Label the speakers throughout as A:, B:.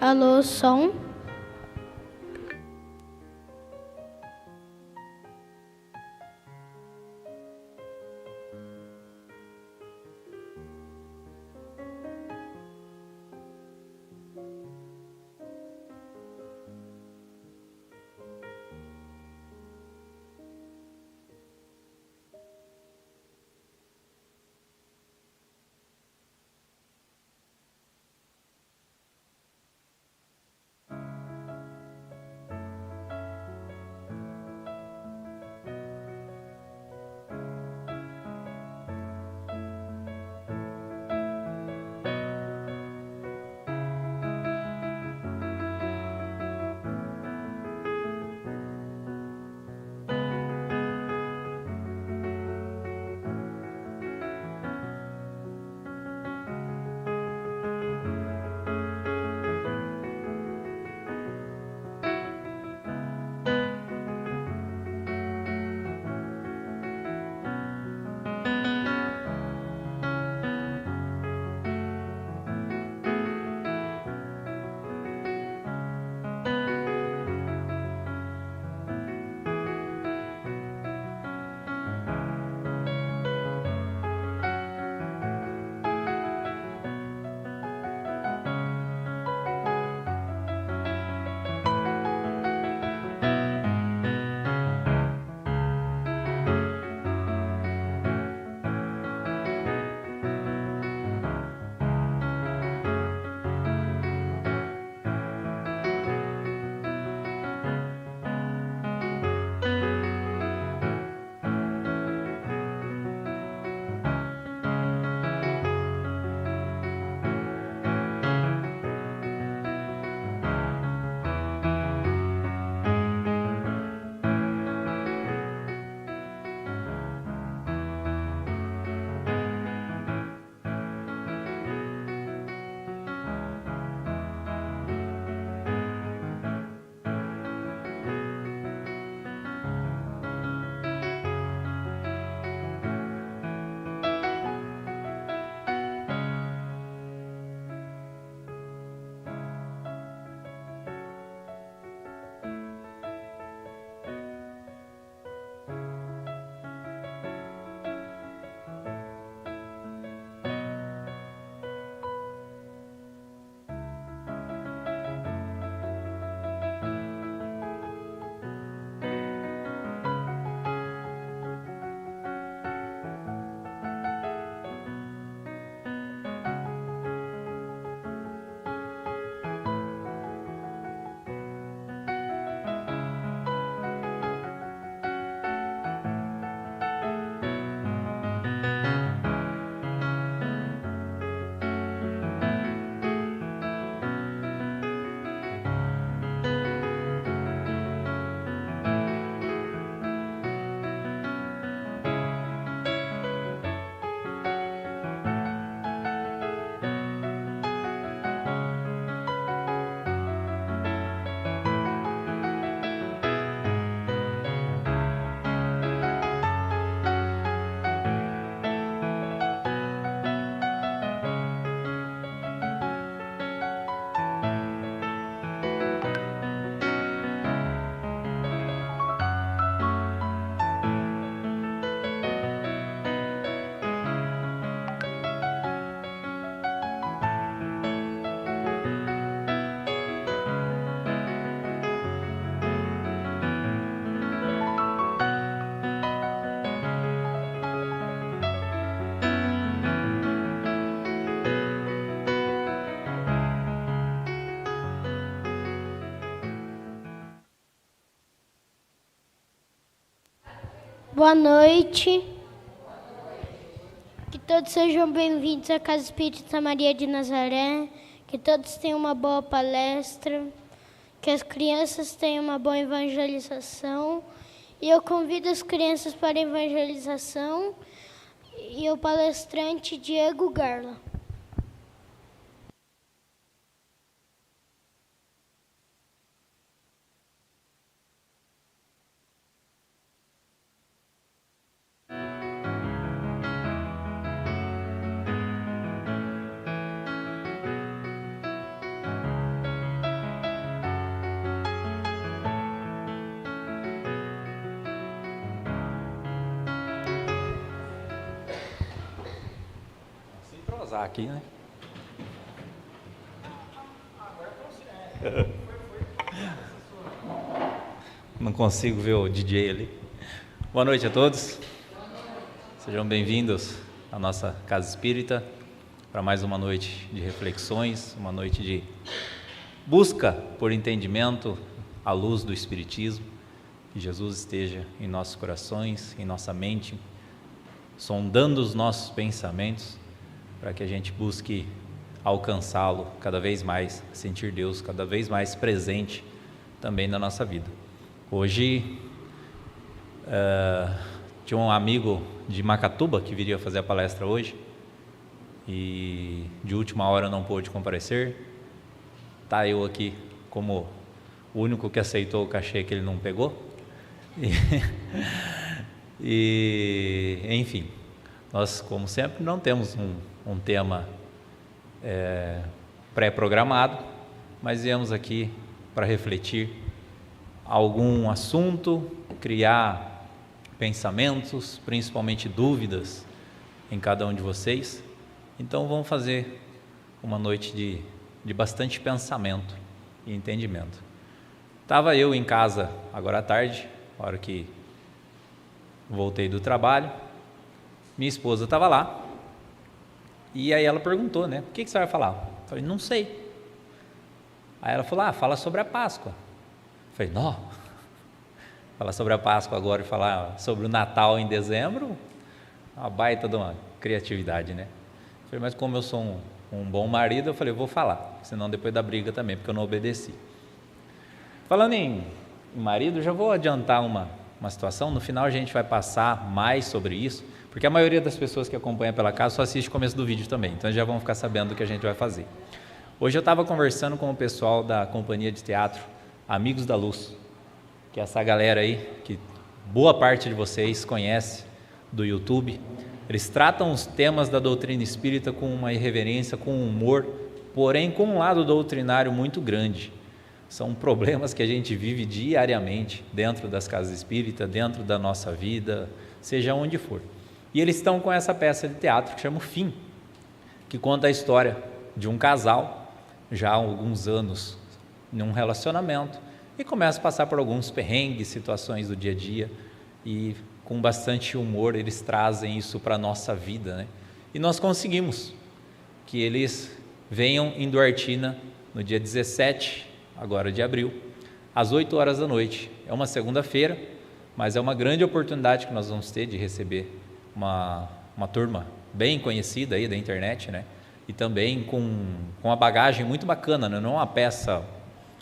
A: Alô, som. Boa noite. Que todos sejam bem-vindos à Casa Espírita Maria de Nazaré. Que todos tenham uma boa palestra. Que as crianças tenham uma boa evangelização. E eu convido as crianças para a evangelização e o palestrante Diego Garla.
B: posar aqui, né? Não consigo ver o DJ ali. Boa noite a todos. Sejam bem-vindos à nossa Casa Espírita para mais uma noite de reflexões, uma noite de busca por entendimento à luz do Espiritismo. Que Jesus esteja em nossos corações, em nossa mente, sondando os nossos pensamentos, para que a gente busque alcançá-lo cada vez mais, sentir Deus cada vez mais presente também na nossa vida. Hoje, tinha um amigo de Macatuba que viria fazer a palestra hoje e de última hora não pôde comparecer. Tá eu aqui como o único que aceitou o cachê que ele não pegou. E enfim, nós, como sempre, não temos um tema pré-programado, mas viemos aqui para refletir algum assunto, criar pensamentos, principalmente dúvidas em cada um de vocês. Então vamos fazer uma noite de bastante pensamento e entendimento. Estava eu em casa agora à tarde, na hora que voltei do trabalho, minha esposa estava lá, e aí ela perguntou, né, o que você vai falar? Eu falei, não sei. Aí ela falou, fala sobre a Páscoa. Eu falei, não, falar sobre a Páscoa agora e falar sobre o Natal em dezembro, uma baita de uma criatividade, né? Eu falei, mas como eu sou um bom marido, eu falei, eu vou falar, senão depois da briga também, porque eu não obedeci. Falando em marido, já vou adiantar uma situação, no final a gente vai passar mais sobre isso, porque a maioria das pessoas que acompanham pela casa só assiste o começo do vídeo também, então já vão ficar sabendo do que a gente vai fazer. Hoje eu estava conversando com o pessoal da companhia de teatro Amigos da Luz, que é essa galera aí, que boa parte de vocês conhece do YouTube. Eles tratam os temas da doutrina espírita com uma irreverência, com um humor, porém com um lado doutrinário muito grande. São problemas que a gente vive diariamente dentro das casas espíritas, dentro da nossa vida, seja onde for. E eles estão com essa peça de teatro que chama O Fim, que conta a história de um casal, já há alguns anos, num relacionamento, e começa a passar por alguns perrengues, situações do dia a dia, e com bastante humor eles trazem isso para a nossa vida, né? E nós conseguimos que eles venham em Duartina no dia 17 agora de abril, às 8 horas da noite. É uma segunda-feira, mas é uma grande oportunidade que nós vamos ter de receber uma turma bem conhecida aí da internet, né? E também com uma bagagem muito bacana, né? Não é uma peça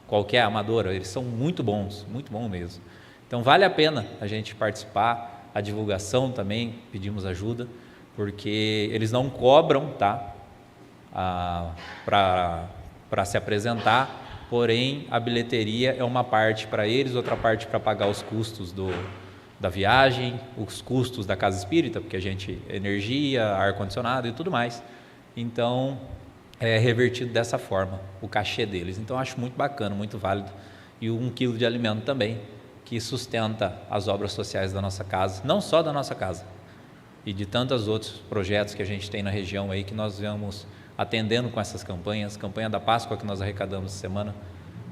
B: qualquer amadora, eles são muito bons, muito bom mesmo. Então vale a pena a gente participar, a divulgação também, pedimos ajuda, porque eles não cobram, tá? Para se apresentar, porém a bilheteria é uma parte para eles, outra parte para pagar os custos da viagem, os custos da casa espírita, porque a gente, energia, ar-condicionado e tudo mais, então é revertido dessa forma, o cachê deles. Então acho muito bacana, muito válido, e 1 quilo de alimento também, que sustenta as obras sociais da nossa casa, não só da nossa casa, e de tantos outros projetos que a gente tem na região aí, que nós vamos atendendo com essas campanhas. Campanha da Páscoa que nós arrecadamos essa semana,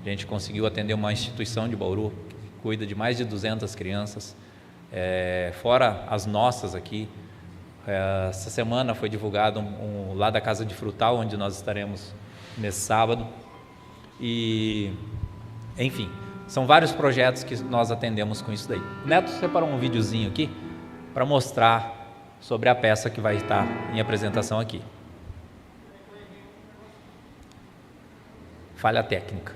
B: a gente conseguiu atender uma instituição de Bauru, que cuida de mais de 200 crianças, fora as nossas aqui. Essa semana foi divulgado lá da Casa de Frutal, onde nós estaremos nesse sábado, e enfim, são vários projetos que nós atendemos com isso daí. O Neto separou um videozinho aqui para mostrar sobre a peça que vai estar em apresentação aqui. Falha técnica.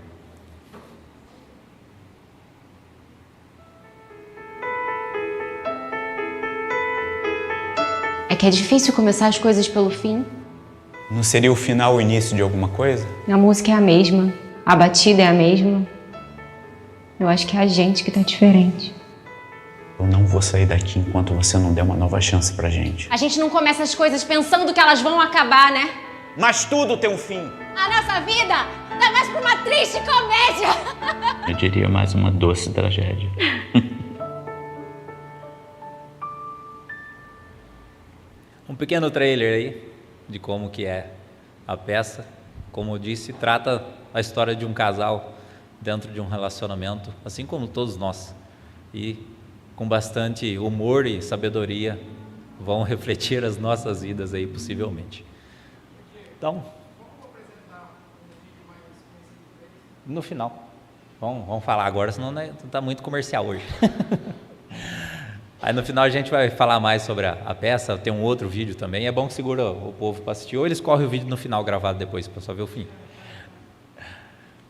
C: É que é difícil começar as coisas pelo fim.
D: Não seria o final o início de alguma coisa?
C: A música é a mesma, a batida é a mesma. Eu acho que é a gente que tá diferente.
D: Eu não vou sair daqui enquanto você não der uma nova chance pra gente.
E: A gente não começa as coisas pensando que elas vão acabar, né?
D: Mas tudo tem um fim.
E: A nossa vida tá mais pra uma triste comédia.
D: Eu diria mais uma doce tragédia.
B: Um pequeno trailer aí de como que é a peça. Como eu disse, trata a história de um casal dentro de um relacionamento, assim como todos nós. E com bastante humor e sabedoria vão refletir as nossas vidas aí, possivelmente. Então, no final, vamos falar agora, senão não está muito comercial hoje. Aí no final a gente vai falar mais sobre a peça, tem um outro vídeo também, é bom que segura o povo para assistir, ou eles correm o vídeo no final gravado depois, para só ver o fim.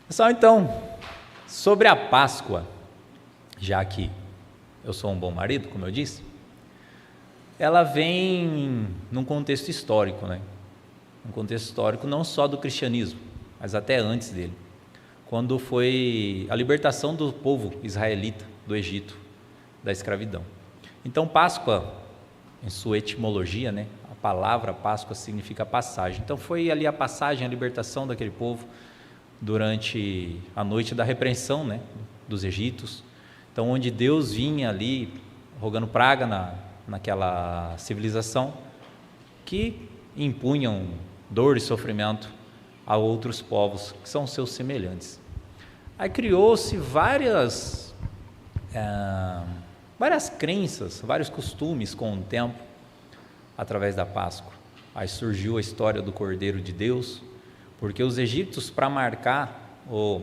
B: Pessoal, então, sobre a Páscoa, já que eu sou um bom marido, como eu disse, ela vem num contexto histórico, né? Um contexto histórico não só do cristianismo, mas até antes dele, quando foi a libertação do povo israelita do Egito, da escravidão. Então, Páscoa, em sua etimologia, né, a palavra Páscoa significa passagem. Então, foi ali a passagem, a libertação daquele povo durante a noite da repreensão, né, dos egípcios. Então, onde Deus vinha ali rogando praga naquela civilização que impunham dor e sofrimento a outros povos que são seus semelhantes. Aí criou-se várias crenças, vários costumes com o tempo, através da Páscoa. Aí surgiu a história do Cordeiro de Deus, porque os egípcios, para marcar, os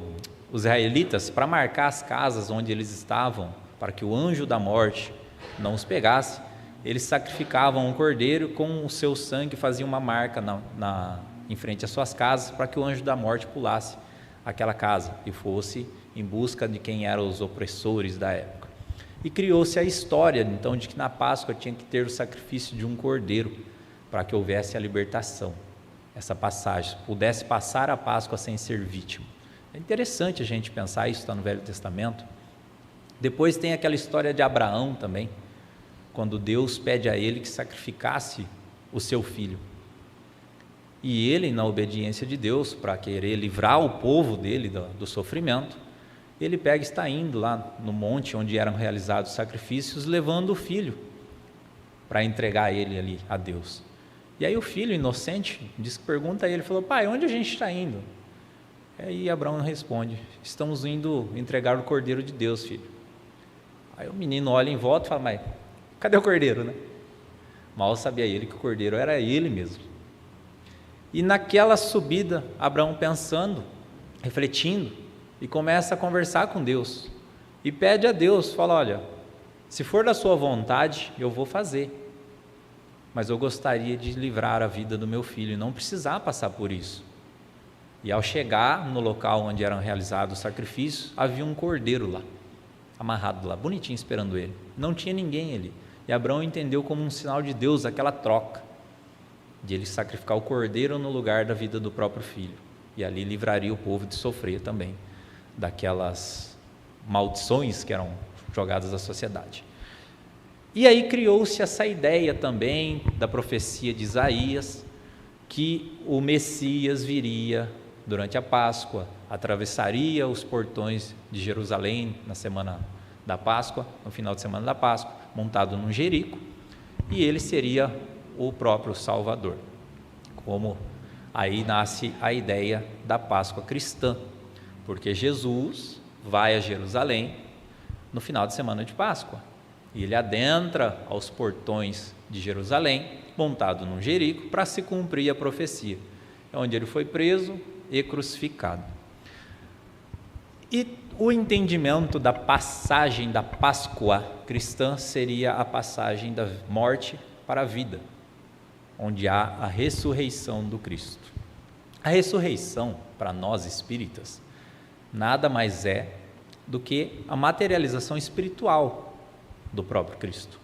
B: israelitas, para marcar as casas onde eles estavam, para que o anjo da morte não os pegasse, eles sacrificavam um cordeiro, com o seu sangue faziam uma marca em frente às suas casas, para que o anjo da morte pulasse aquela casa e fosse em busca de quem eram os opressores da época. E criou-se a história, então, de que na Páscoa tinha que ter o sacrifício de um cordeiro, para que houvesse a libertação, essa passagem, pudesse passar a Páscoa sem ser vítima. É interessante a gente pensar, isso está no Velho Testamento. Depois tem aquela história de Abraão também, quando Deus pede a ele que sacrificasse o seu filho. E ele, na obediência de Deus, para querer livrar o povo dele do sofrimento, ele pega e está indo lá no monte onde eram realizados os sacrifícios, levando o filho para entregar ele ali a Deus. E aí o filho, inocente, pergunta a ele, falou: pai, onde a gente está indo? Aí Abraão responde: estamos indo entregar o Cordeiro de Deus, filho. Aí o menino olha em volta e fala: mas cadê o Cordeiro, né? Mal sabia ele que o Cordeiro era ele mesmo. E naquela subida, Abraão pensando, refletindo, e começa a conversar com Deus, e pede a Deus, fala: olha, se for da sua vontade, eu vou fazer, mas eu gostaria de livrar a vida do meu filho, e não precisar passar por isso. E ao chegar no local onde eram realizados os sacrifícios, havia um cordeiro lá, amarrado lá, bonitinho, esperando ele, não tinha ninguém ali, e Abraão entendeu como um sinal de Deus, aquela troca, de ele sacrificar o cordeiro no lugar da vida do próprio filho, e ali livraria o povo de sofrer também daquelas maldições que eram jogadas à sociedade. E aí criou-se essa ideia também da profecia de Isaías, que o Messias viria durante a Páscoa, atravessaria os portões de Jerusalém na semana da Páscoa, no final de semana da Páscoa, montado num jerico, e ele seria o próprio Salvador. Como aí nasce a ideia da Páscoa cristã, porque Jesus vai a Jerusalém no final de semana de Páscoa, e ele adentra aos portões de Jerusalém, montado num jerico, para se cumprir a profecia, onde ele foi preso e crucificado. E o entendimento da passagem da Páscoa cristã seria a passagem da morte para a vida, onde há a ressurreição do Cristo. A ressurreição, para nós espíritas, nada mais é do que a materialização espiritual do próprio Cristo,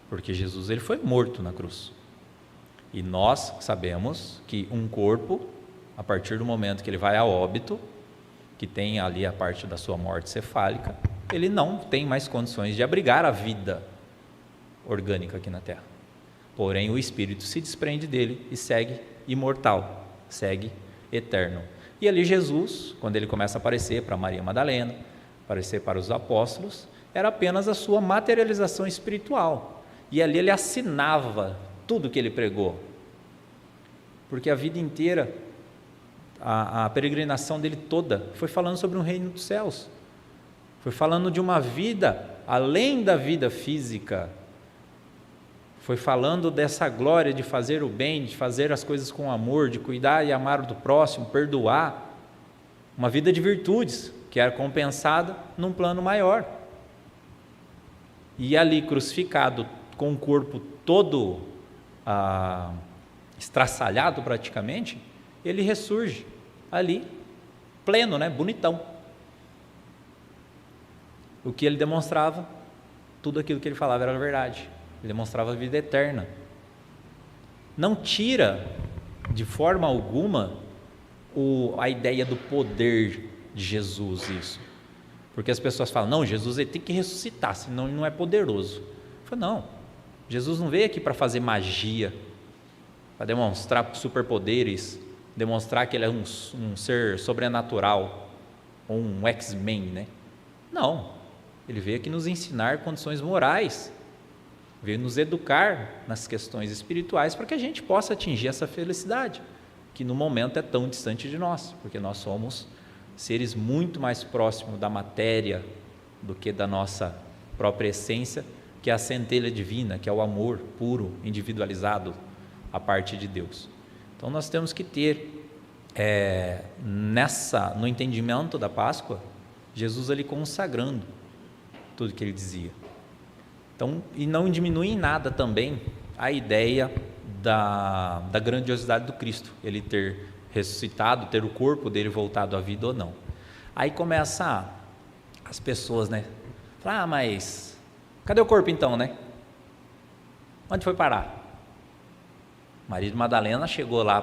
B: porque Jesus ele foi morto na cruz, e nós sabemos que um corpo, a partir do momento que ele vai a óbito, que tem ali a parte da sua morte cefálica, ele não tem mais condições de abrigar a vida orgânica aqui na terra. Porém, o espírito se desprende dele e segue imortal, segue eterno. E ali Jesus, quando ele começa a aparecer para Maria Madalena, aparecer para os apóstolos, era apenas a sua materialização espiritual. E ali ele assinava tudo que ele pregou. porque a vida inteira, a peregrinação dele toda, foi falando sobre um reino dos céus, foi falando de uma vida além da vida física, foi falando dessa glória de fazer o bem, de fazer as coisas com amor, de cuidar e amar o do próximo, perdoar, uma vida de virtudes, que era compensada num plano maior. E ali crucificado, com o corpo todo estraçalhado praticamente, ele ressurge ali, pleno, bonitão. O que ele demonstrava, tudo aquilo que ele falava era verdade. Ele demonstrava a vida eterna. Não tira de forma alguma a ideia do poder de Jesus, isso. Porque as pessoas falam, não, Jesus ele tem que ressuscitar, senão ele não é poderoso. Eu falo, não, Jesus não veio aqui para fazer magia, para demonstrar superpoderes, demonstrar que ele é um ser sobrenatural, ou um X-Men, Não, ele veio aqui nos ensinar condições morais, veio nos educar nas questões espirituais para que a gente possa atingir essa felicidade, que no momento é tão distante de nós, porque nós somos seres muito mais próximos da matéria do que da nossa própria essência, que é a centelha divina, que é o amor puro, individualizado, a parte de Deus. Então nós temos que ter, no entendimento da Páscoa, Jesus ali consagrando tudo que ele dizia. Então, e não diminui em nada também a ideia da grandiosidade do Cristo, ele ter ressuscitado, ter o corpo dele voltado à vida ou não. Aí começa as pessoas, falar, mas cadê o corpo então, Onde foi parar? Maria de Madalena chegou lá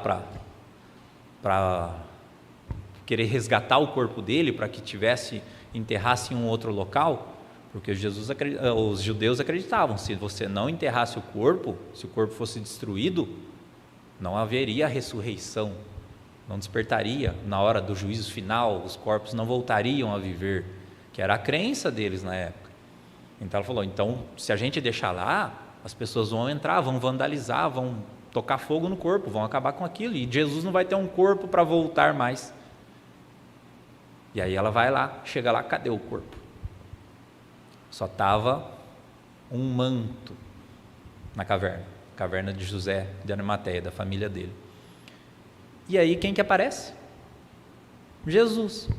B: para querer resgatar o corpo dele, para que enterrasse em um outro local, porque os judeus acreditavam, se você não enterrasse o corpo, se o corpo fosse destruído, não haveria ressurreição, não despertaria na hora do juízo final, os corpos não voltariam a viver, que era a crença deles na época. Então ela falou, se a gente deixar lá, as pessoas vão entrar, vão vandalizar, vão tocar fogo no corpo, vão acabar com aquilo, e Jesus não vai ter um corpo para voltar mais. E aí ela vai lá, chega lá, cadê o corpo? Só estava um manto na caverna de José de Arimateia, da família dele. E aí quem que aparece? Jesus.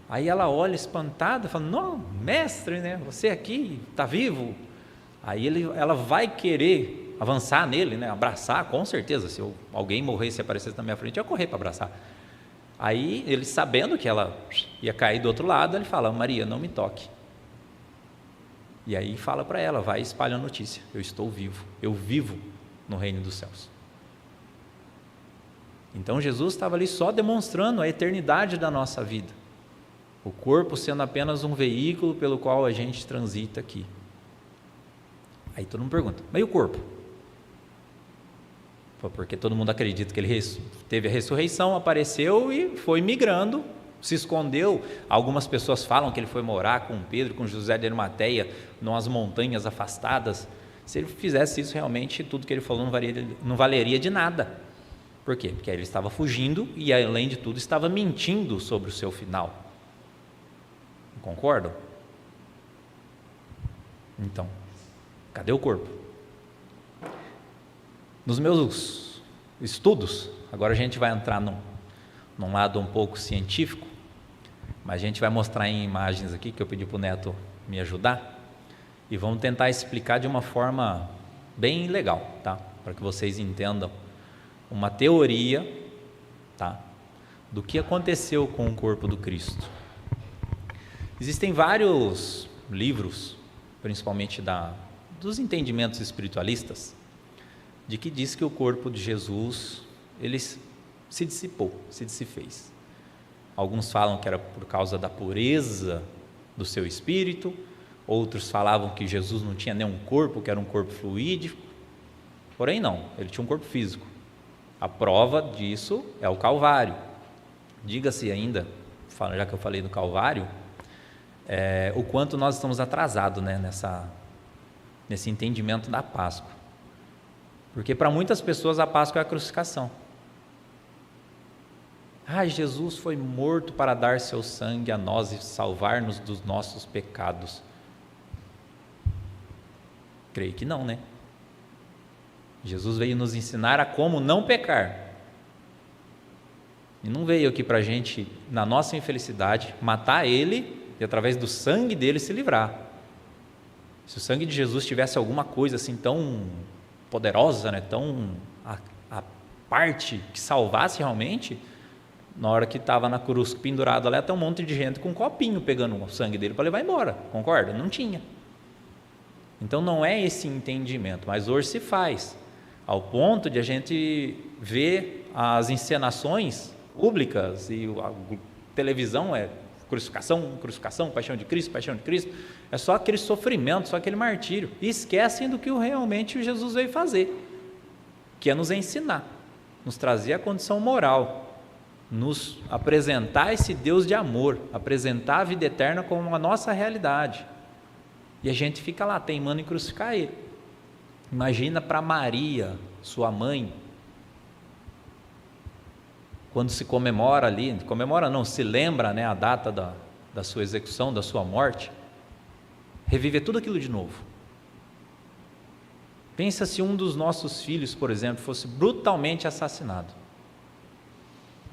B: Aí ela olha espantada, fala, não, mestre, você aqui, está vivo? Aí ela vai querer avançar nele, abraçar, com certeza, se alguém morresse e aparecesse na minha frente, eu ia correr para abraçar. Aí ele, sabendo que ela ia cair do outro lado, ele fala, Maria, não me toque. E aí fala para ela, vai espalhar a notícia, eu estou vivo, eu vivo no reino dos céus. Então Jesus estava ali só demonstrando a eternidade da nossa vida, o corpo sendo apenas um veículo pelo qual a gente transita aqui. Aí todo mundo pergunta, mas e o corpo? Porque todo mundo acredita que ele teve a ressurreição, apareceu e foi migrando, se escondeu. Algumas pessoas falam que ele foi morar com Pedro, com José de Arimateia, nas montanhas afastadas. Se ele fizesse isso, realmente tudo que ele falou não valeria de nada. Por quê? Porque ele estava fugindo e, além de tudo, estava mentindo sobre o seu final. Concordam? Então, cadê o corpo? Nos meus estudos, agora a gente vai entrar num lado um pouco científico, mas a gente vai mostrar em imagens aqui, que eu pedi para o Neto me ajudar, e vamos tentar explicar de uma forma bem legal, para que vocês entendam uma teoria, do que aconteceu com o corpo do Cristo. Existem vários livros, principalmente dos entendimentos espiritualistas, de que diz que o corpo de Jesus, ele se dissipou, se desfez. Alguns falam que era por causa da pureza do seu espírito, outros falavam que Jesus não tinha nenhum corpo, que era um corpo fluídico, porém não, ele tinha um corpo físico. A prova disso é o Calvário. Diga-se ainda, já que eu falei do Calvário, o quanto nós estamos atrasados, nesse entendimento da Páscoa. Porque para muitas pessoas a Páscoa é a crucificação. Jesus foi morto para dar seu sangue a nós e salvar-nos dos nossos pecados. Creio que não, né? Jesus veio nos ensinar a como não pecar. E não veio aqui para a gente, na nossa infelicidade, matar Ele e através do sangue dele se livrar. Se o sangue de Jesus tivesse alguma coisa assim tão poderosa, né, tão a parte que salvasse realmente, na hora que estava na cruz pendurado lá, até um monte de gente com um copinho pegando o sangue dele para levar embora, concorda? Não tinha. Então não é esse entendimento, mas hoje se faz, ao ponto de a gente ver as encenações públicas e a televisão é crucificação, crucificação, paixão de Cristo, é só aquele sofrimento, só aquele martírio, e esquecem do que realmente Jesus veio fazer, que é nos ensinar, nos trazer a condição moral, nos apresentar esse Deus de amor, apresentar a vida eterna como a nossa realidade, e a gente fica lá teimando em crucificar Ele. Imagina para Maria, sua mãe, quando se comemora ali, se lembra, né, a data da sua execução, da sua morte, reviver tudo aquilo de novo. Pensa se um dos nossos filhos, por exemplo, fosse brutalmente assassinado.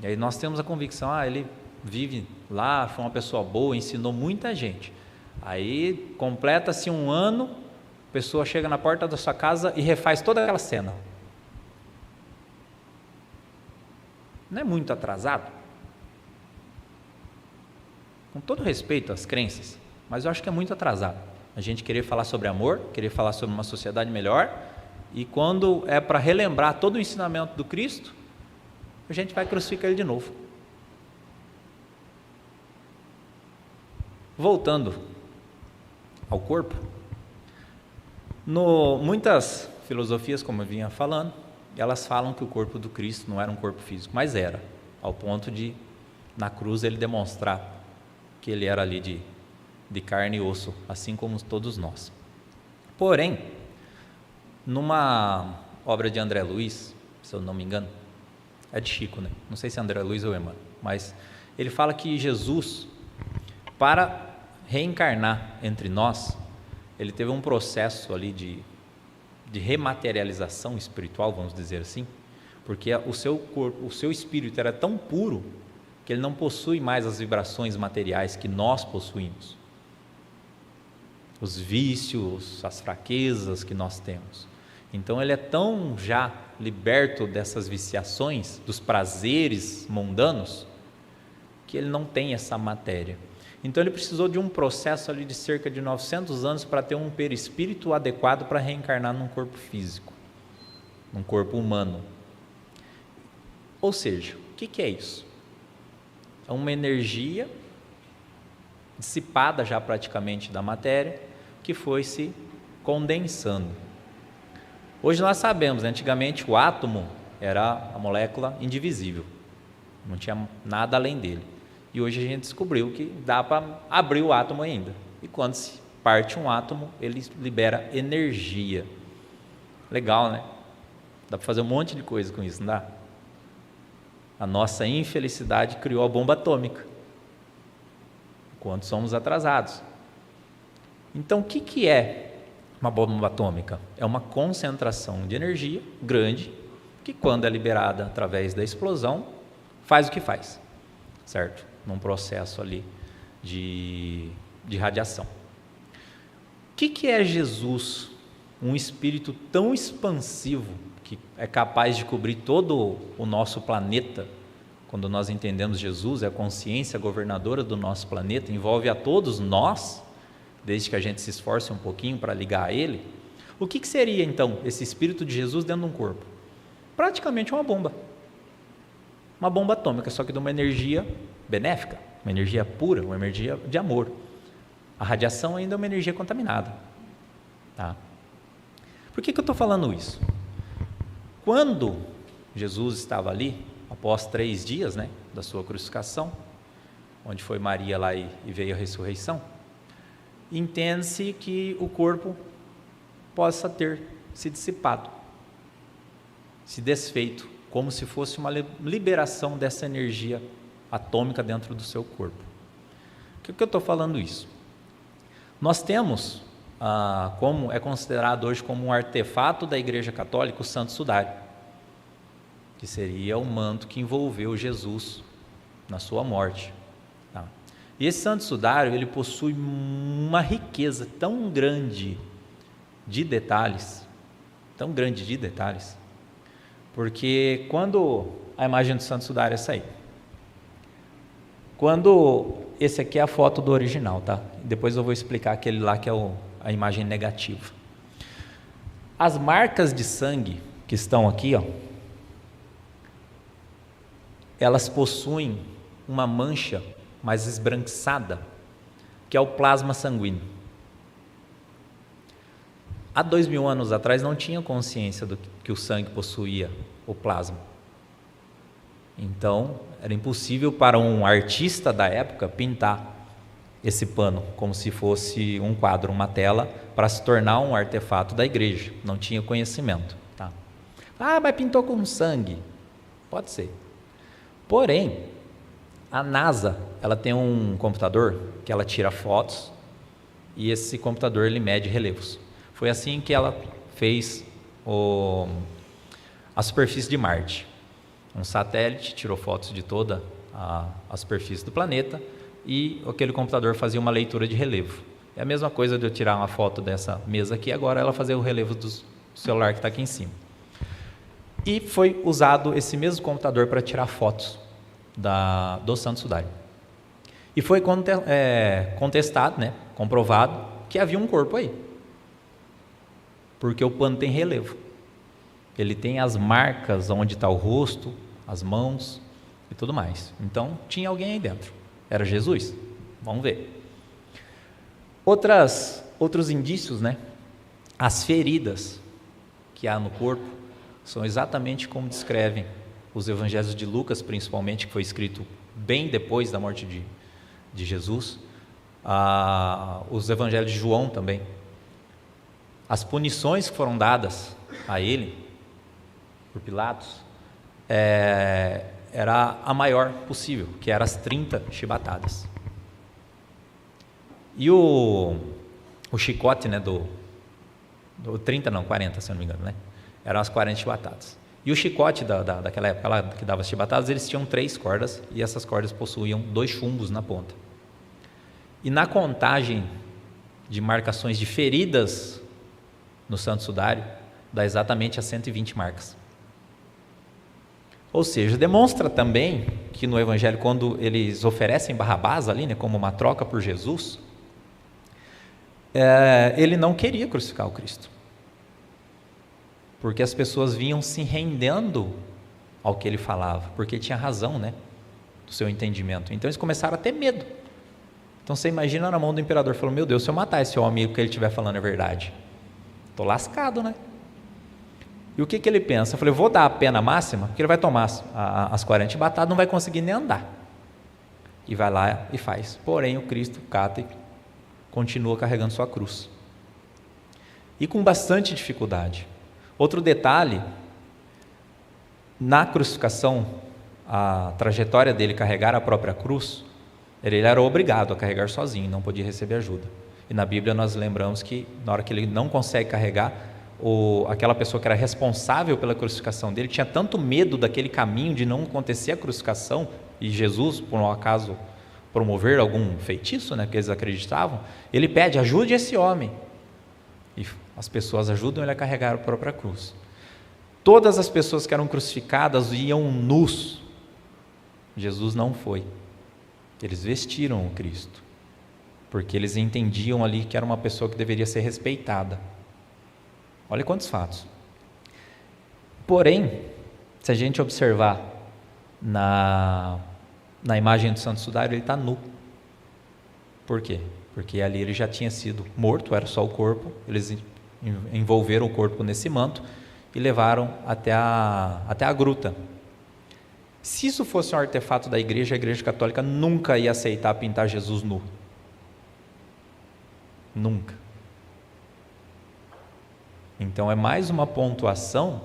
B: E aí nós temos a convicção, ele vive lá, foi uma pessoa boa, ensinou muita gente. Aí completa-se um ano, a pessoa chega na porta da sua casa e refaz toda aquela cena. Não é muito atrasado? Com todo respeito às crenças, mas eu acho que é muito atrasado. A gente querer falar sobre amor, querer falar sobre uma sociedade melhor, e quando é para relembrar todo o ensinamento do Cristo, a gente vai crucificar Ele de novo. Voltando ao corpo, muitas filosofias, como eu vinha falando, elas falam que o corpo do Cristo não era um corpo físico, mas era, ao ponto de, na cruz, Ele demonstrar que Ele era ali de carne e osso, assim como todos nós. Porém, numa obra de André Luiz, se eu não me engano, é de Chico, né? Não sei se é André Luiz ou Emmanuel, mas ele fala que Jesus, para reencarnar entre nós, ele teve um processo ali de rematerialização espiritual, vamos dizer assim, porque o seu corpo, o seu espírito era tão puro que ele não possui mais as vibrações materiais que nós possuímos, os vícios, as fraquezas que nós temos. Então ele é tão já liberto dessas viciações, dos prazeres mundanos, que ele não tem essa matéria. Então ele precisou de um processo ali de cerca de 900 anos para ter um perispírito adequado para reencarnar num corpo físico, num corpo humano. Ou seja, o que é isso? É uma energia dissipada já praticamente da matéria, que foi se condensando. Hoje nós sabemos, antigamente o átomo era a molécula indivisível, não tinha nada além dele. E hoje a gente descobriu que dá para abrir o átomo ainda. E quando se parte um átomo, ele libera energia. Legal, né? Dá para fazer um monte de coisa com isso, não dá? A nossa infelicidade criou a bomba atômica. Quando somos atrasados. Então, o que é uma bomba atômica? É uma concentração de energia grande, que quando é liberada através da explosão, faz o que faz, certo? Num processo ali de radiação. O que é Jesus? Um espírito tão expansivo que é capaz de cobrir todo o nosso planeta. Quando nós entendemos Jesus, é a consciência governadora do nosso planeta, envolve a todos nós, desde que a gente se esforce um pouquinho para ligar a Ele. O que seria então esse espírito de Jesus dentro de um corpo? Praticamente uma bomba atômica, só que de uma energia benéfica, uma energia pura, uma energia de amor. A radiação ainda é uma energia contaminada, tá? Por que eu estou falando isso? Quando Jesus estava ali, após 3 dias, né, da sua crucificação, onde foi Maria lá e veio a ressurreição, entende-se que o corpo possa ter se dissipado. se desfeito, como se fosse uma liberação dessa energia atômica dentro do seu corpo. Por que eu estou falando isso? Nós temos, como é considerado hoje como um artefato da Igreja Católica, o Santo Sudário, que seria o manto que envolveu Jesus na sua morte. Tá? E esse Santo Sudário, ele possui uma riqueza tão grande de detalhes, porque quando a imagem do Santo Sudário é essa aí, esse aqui é a foto do original, tá? Depois eu vou explicar aquele lá que é a imagem negativa. As marcas de sangue que estão aqui, ó, elas possuem uma mancha mais esbranquiçada, que é o plasma sanguíneo. Há 2000 anos atrás não tinha consciência do que o sangue possuía o plasma. Então, era impossível para um artista da época pintar esse pano como se fosse um quadro, uma tela, para se tornar um artefato da igreja. Não tinha conhecimento. Tá? Mas pintou com sangue. Pode ser. Porém, a NASA, ela tem um computador que ela tira fotos e esse computador ele mede relevos. Foi assim que ela fez a superfície de Marte. Um satélite tirou fotos de toda a superfície do planeta e aquele computador fazia uma leitura de relevo. É a mesma coisa de eu tirar uma foto dessa mesa aqui, agora ela fazer o relevo do celular que está aqui em cima. E foi usado esse mesmo computador para tirar fotos do Santo Sudário. E foi contestado, né, comprovado, que havia um corpo aí. Porque o pano tem relevo. Ele tem as marcas onde está o rosto, as mãos e tudo mais. Então, tinha alguém aí dentro. Era Jesus? Vamos ver. Outros indícios, né? As feridas que há no corpo são exatamente como descrevem os evangelhos de Lucas, principalmente, que foi escrito bem depois da morte de Jesus. Os evangelhos de João também. As punições que foram dadas a ele por Pilatos era a maior possível, que era as 30 chibatadas. E o chicote, né, do 30 não, 40, se eu não me engano, né? Eram as 40 chibatadas. E o chicote daquela época lá, que dava as chibatadas, eles tinham 3 cordas, e essas cordas possuíam 2 chumbos na ponta. E na contagem de marcações de feridas no Santo Sudário, dá exatamente as 120 marcas. Ou seja, demonstra também que no Evangelho, quando eles oferecem Barrabás ali, né, como uma troca por Jesus, ele não queria crucificar o Cristo, porque as pessoas vinham se rendendo ao que ele falava, porque tinha razão, né, do seu entendimento. Então eles começaram a ter medo. Então você imagina na mão do imperador, falou: meu Deus, se eu matar esse homem, o que ele estiver falando é verdade, estou lascado, né? E o que ele pensa? Eu falei: vou dar a pena máxima, porque ele vai tomar as 40 batatas, não vai conseguir nem andar. E vai lá e faz. Porém, o Cristo cata e continua carregando sua cruz. E com bastante dificuldade. Outro detalhe, na crucificação, a trajetória dele carregar a própria cruz, ele era obrigado a carregar sozinho, não podia receber ajuda. E na Bíblia nós lembramos que na hora que ele não consegue carregar, aquela pessoa que era responsável pela crucificação dele tinha tanto medo daquele caminho de não acontecer a crucificação e Jesus, por um acaso, promover algum feitiço, né, que eles acreditavam, ele pede: ajude esse homem. E as pessoas ajudam ele a carregar a própria cruz. Todas as pessoas que eram crucificadas iam nus. Jesus não foi. Eles vestiram o Cristo, porque eles entendiam ali que era uma pessoa que deveria ser respeitada. Olha quantos fatos. Porém, se a gente observar na imagem do Santo Sudário, ele está nu. Por quê? Porque ali ele já tinha sido morto, era só o corpo. Eles envolveram o corpo nesse manto e levaram até a gruta. Se isso fosse um artefato da igreja, a Igreja Católica nunca ia aceitar pintar Jesus nu. Nunca. Então é mais uma pontuação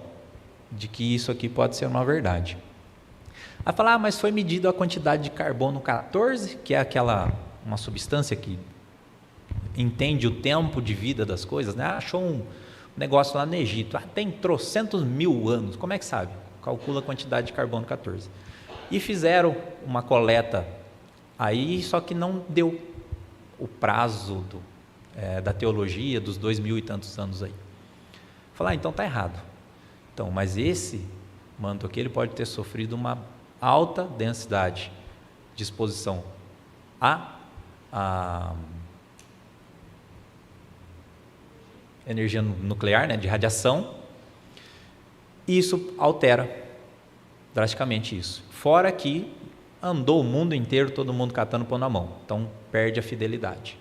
B: de que isso aqui pode ser uma verdade. Aí fala, mas foi medido a quantidade de carbono 14, que é uma substância que entende o tempo de vida das coisas, né? Achou um negócio lá no Egito, tem trocentos mil anos, como é que sabe? Calcula a quantidade de carbono 14. E fizeram uma coleta aí, só que não deu o prazo da teologia dos 2000 e tantos anos aí. Falar, então está errado. Então, mas esse manto aqui, ele pode ter sofrido uma alta densidade de exposição a energia nuclear, né, de radiação, e isso altera drasticamente isso. Fora que andou o mundo inteiro, todo mundo catando pão na mão, então perde a fidelidade.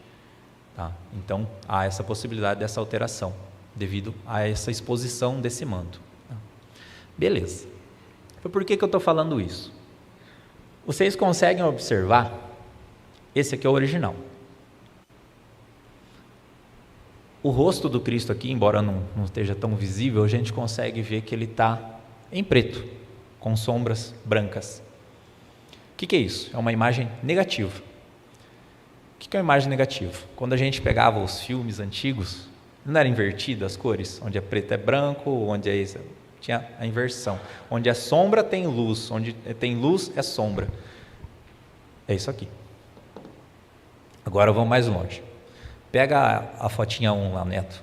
B: Tá? Então há essa possibilidade dessa alteração, devido a essa exposição desse manto. Tá? Beleza. Por que eu estou falando isso? Vocês conseguem observar, esse aqui é o original. O rosto do Cristo aqui, embora não esteja tão visível, a gente consegue ver que ele está em preto, com sombras brancas. O que é isso? É uma imagem negativa. O que é uma imagem negativa? Quando a gente pegava os filmes antigos, não era invertida as cores? Onde é preto é branco, onde é isso, tinha a inversão. Onde é sombra tem luz, onde tem luz é sombra. É isso aqui. Agora vamos mais longe. Pega a fotinha 1 lá, Neto,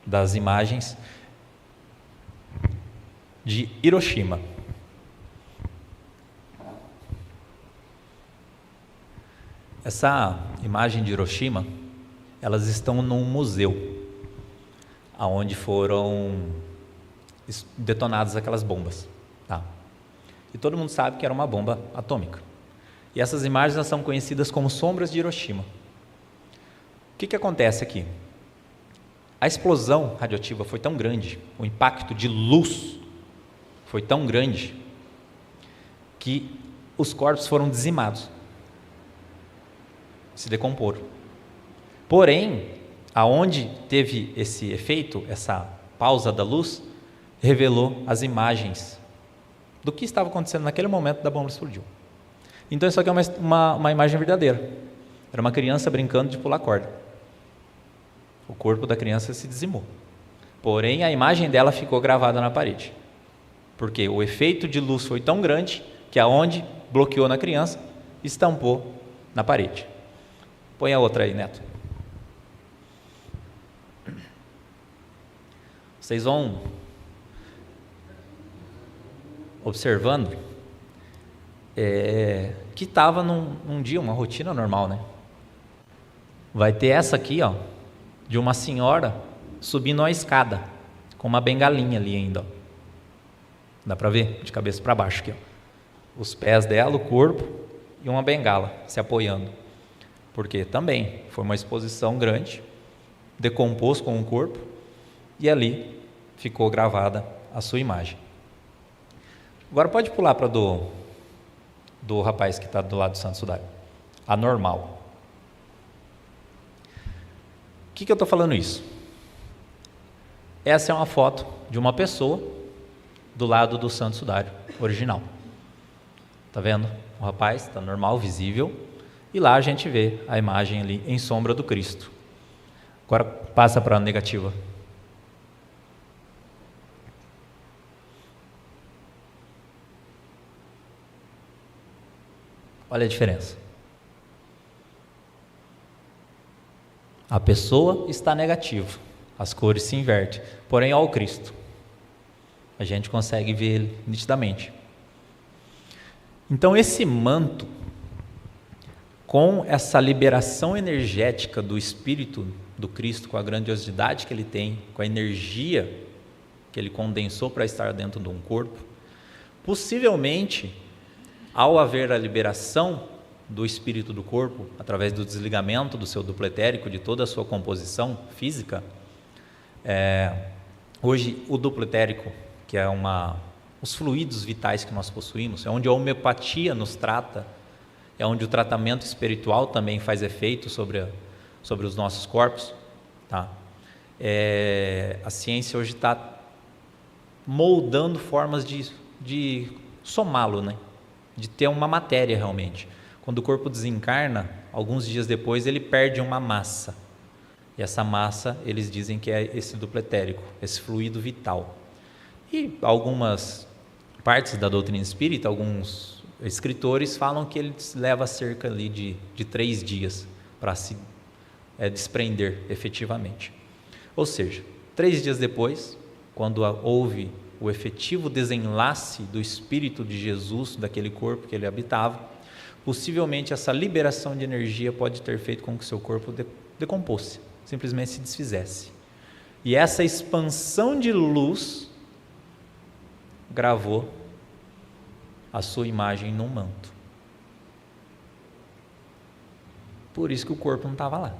B: das imagens de Hiroshima. Essa imagem de Hiroshima, elas estão num museu, onde foram detonadas aquelas bombas. Tá? E todo mundo sabe que era uma bomba atômica. E essas imagens elas são conhecidas como sombras de Hiroshima. O que acontece aqui? A explosão radioativa foi tão grande, o impacto de luz foi tão grande, que os corpos foram dizimados, se decomporam. Porém, aonde teve esse efeito, essa pausa da luz, revelou as imagens do que estava acontecendo naquele momento da bomba explodiu. Então isso aqui é uma imagem verdadeira. Era uma criança brincando de pular corda. O corpo da criança se dizimou. Porém, a imagem dela ficou gravada na parede. Porque o efeito de luz foi tão grande que aonde bloqueou na criança, estampou na parede. Põe a outra aí, Neto. Vocês vão observando que estava num dia, uma rotina normal, né? Vai ter essa aqui, ó, de uma senhora subindo a escada, com uma bengalinha ali ainda, ó. Dá para ver? De cabeça para baixo aqui, ó. Os pés dela, o corpo e uma bengala se apoiando. Porque também foi uma exposição grande, decompôs com o corpo e ali ficou gravada a sua imagem. Agora pode pular para do rapaz que está do lado do Santo Sudário. Anormal. O que eu estou falando isso? Essa é uma foto de uma pessoa do lado do Santo Sudário original. Está vendo? O rapaz está normal, visível, e lá a gente vê a imagem ali em sombra do Cristo. Agora passa para a negativa. Olha a diferença. A pessoa está negativa, as cores se invertem, porém olha o Cristo. A gente consegue ver ele nitidamente. Então esse manto, com essa liberação energética do Espírito do Cristo, com a grandiosidade que ele tem, com a energia que ele condensou para estar dentro de um corpo, possivelmente, ao haver a liberação do espírito do corpo, através do desligamento do seu duplo etérico, de toda a sua composição física, hoje o duplo etérico, que é os fluidos vitais que nós possuímos, é onde a homeopatia nos trata, é onde o tratamento espiritual também faz efeito sobre os nossos corpos. Tá? A ciência hoje está moldando formas de somá-lo, né? De ter uma matéria realmente. Quando o corpo desencarna, alguns dias depois ele perde uma massa. E essa massa, eles dizem que é esse duplo etérico, esse fluido vital. E algumas partes da doutrina espírita, alguns escritores falam que ele leva cerca ali de 3 dias para se desprender efetivamente. Ou seja, 3 dias depois, quando houve o efetivo desenlace do Espírito de Jesus, daquele corpo que ele habitava, possivelmente essa liberação de energia pode ter feito com que o seu corpo decomposse, simplesmente se desfizesse. E essa expansão de luz gravou a sua imagem num manto. Por isso que o corpo não estava lá.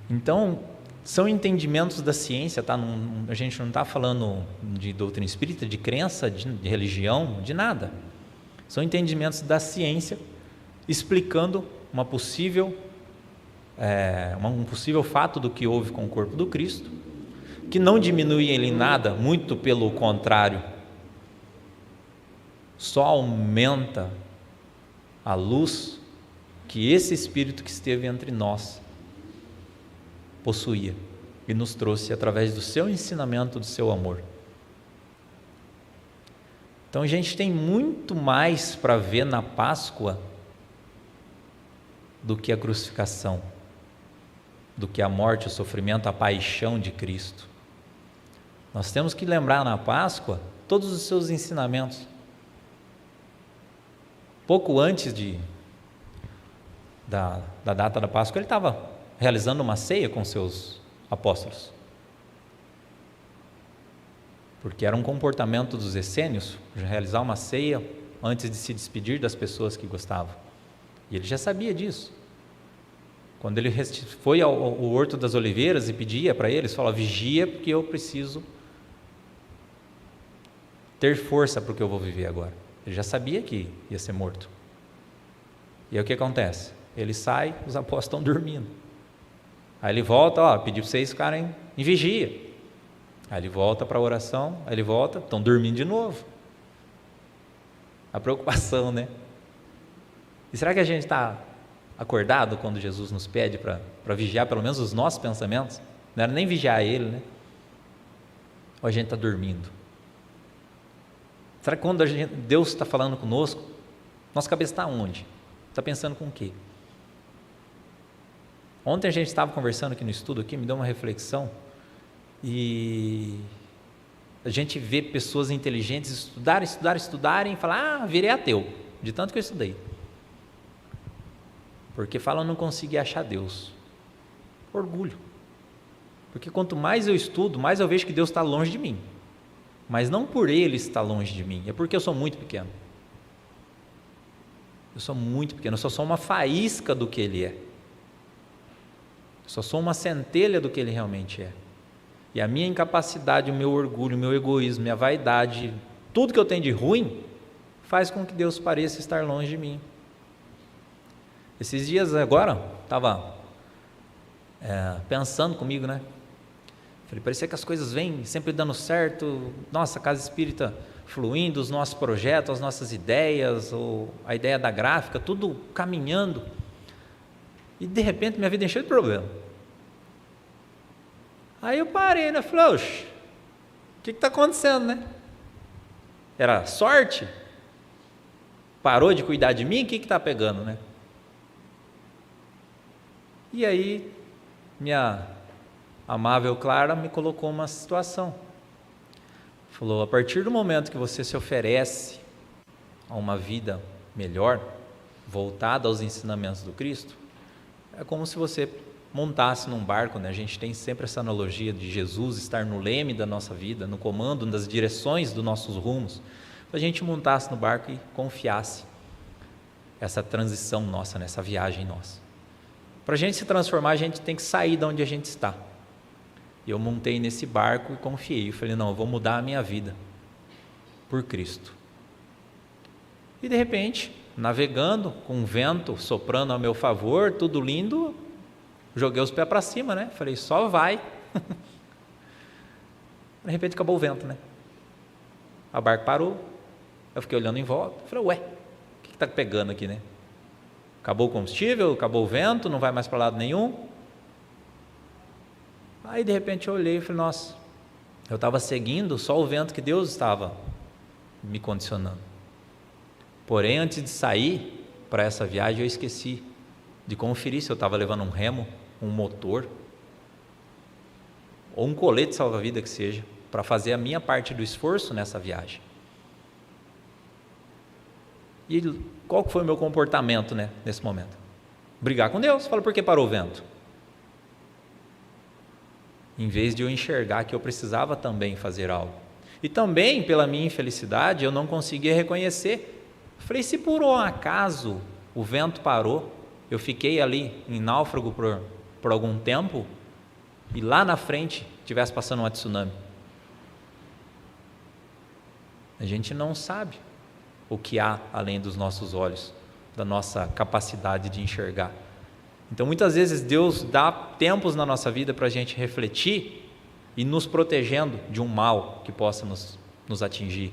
B: Então, são entendimentos da ciência, tá? A gente não está falando de doutrina espírita, de crença, de religião, de nada. São entendimentos da ciência explicando um possível fato do que houve com o corpo do Cristo, que não diminui ele em nada, muito pelo contrário, só aumenta a luz que esse Espírito que esteve entre nós possuía e nos trouxe através do seu ensinamento, do seu amor. Então a gente tem muito mais para ver na Páscoa do que a crucificação, do que a morte, o sofrimento, a paixão de Cristo. Nós temos que lembrar na Páscoa todos os seus ensinamentos. Pouco antes da data da Páscoa, ele estava realizando uma ceia com seus apóstolos. Porque era um comportamento dos essênios realizar uma ceia antes de se despedir das pessoas que gostavam. E ele já sabia disso. Quando ele foi ao Horto das Oliveiras e pedia para eles, falou: vigia, porque eu preciso ter força para o que eu vou viver agora. Ele já sabia que ia ser morto. E aí o que acontece? Ele sai, os apóstolos estão dormindo. Aí ele volta, pediu para vocês ficarem em vigia. Aí ele volta para a oração, aí ele volta, estão dormindo de novo. A preocupação, né? E será que a gente está acordado quando Jesus nos pede para vigiar pelo menos os nossos pensamentos? Não era nem vigiar ele, né? Ou a gente está dormindo? Será que quando Deus está falando conosco, nossa cabeça está onde? Está pensando com o quê? Ontem a gente estava conversando aqui no estudo, me deu uma reflexão, e a gente vê pessoas inteligentes estudarem e falar: virei ateu, de tanto que eu estudei. Porque falam: não consegui achar Deus. Orgulho. Porque quanto mais eu estudo, mais eu vejo que Deus está longe de mim. Mas não por Ele estar longe de mim, é porque eu sou muito pequeno. Eu sou muito pequeno, eu só sou uma faísca do que Ele é. Eu só sou uma centelha do que Ele realmente é. E a minha incapacidade, o meu orgulho, o meu egoísmo, minha vaidade, tudo que eu tenho de ruim, faz com que Deus pareça estar longe de mim. Esses dias agora, estava pensando comigo, né? Falei, parecia que as coisas vêm sempre dando certo, nossa casa espírita fluindo, os nossos projetos, as nossas ideias, ou a ideia da gráfica, tudo caminhando. E de repente minha vida encheu de problema. Aí eu parei, né? Falei: oxe, o que está acontecendo, né? Era sorte? Parou de cuidar de mim? O que está pegando, né? E aí, minha amável Clara me colocou uma situação. Falou: a partir do momento que você se oferece a uma vida melhor, voltada aos ensinamentos do Cristo, é como se você montasse num barco, né? A gente tem sempre essa analogia de Jesus estar no leme da nossa vida, no comando, das direções dos nossos rumos. A gente montasse no barco e confiasse essa transição nossa, nessa viagem nossa. Para a gente se transformar, a gente tem que sair de onde a gente está. E eu montei nesse barco e confiei. Eu falei: não, eu vou mudar a minha vida por Cristo. E de repente, navegando, com o vento soprando a meu favor, tudo lindo, joguei os pés para cima, né? Falei: só vai. De repente acabou o vento, né? O barco parou, eu fiquei olhando em volta, falei, ué, o que está pegando aqui, né? Acabou o combustível, acabou o vento, não vai mais para lado nenhum. Aí de repente eu olhei e falei, nossa, eu estava seguindo só o vento que Deus estava me condicionando. Porém, antes de sair para essa viagem, eu esqueci de conferir se eu estava levando um remo, um motor, ou um colete salva-vida que seja, para fazer a minha parte do esforço nessa viagem. E qual que foi o meu comportamento, né, nesse momento? Brigar com Deus. Fala, por que parou o vento? Em vez de eu enxergar que eu precisava também fazer algo. E também, pela minha infelicidade, eu não conseguia reconhecer. Falei, se por um acaso o vento parou, eu fiquei ali em náufrago por algum tempo, e lá na frente estivesse passando uma tsunami. A gente não sabe o que há além dos nossos olhos, da nossa capacidade de enxergar. Então muitas vezes Deus dá tempos na nossa vida para a gente refletir e nos protegendo de um mal que possa nos atingir.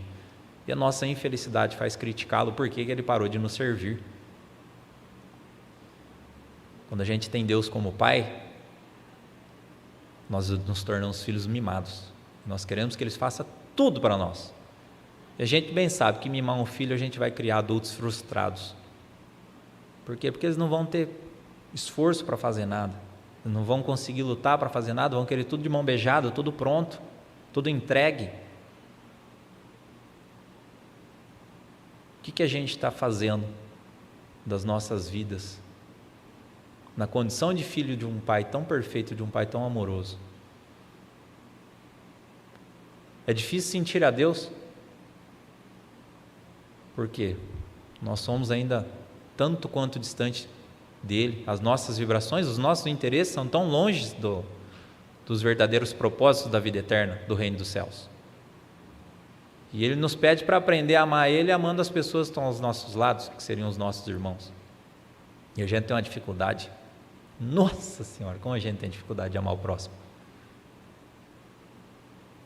B: E a nossa infelicidade faz criticá-lo porque ele parou de nos servir. Quando a gente tem Deus como Pai, nós nos tornamos filhos mimados. Nós queremos que Ele faça tudo para nós. E a gente bem sabe que mimar um filho a gente vai criar adultos frustrados. Por quê? Porque eles não vão ter esforço para fazer nada. Eles não vão conseguir lutar para fazer nada, vão querer tudo de mão beijada, tudo pronto, tudo entregue. O que a gente está fazendo das nossas vidas na condição de filho de um pai tão perfeito, de um pai tão amoroso? É difícil sentir a Deus, porque nós somos ainda tanto quanto distante dele, as nossas vibrações, os nossos interesses são tão longe dos verdadeiros propósitos da vida eterna, do reino dos céus. E ele nos pede para aprender a amar ele, amando as pessoas que estão aos nossos lados, que seriam os nossos irmãos. E a gente tem uma dificuldade, nossa Senhora, como a gente tem dificuldade de amar o próximo.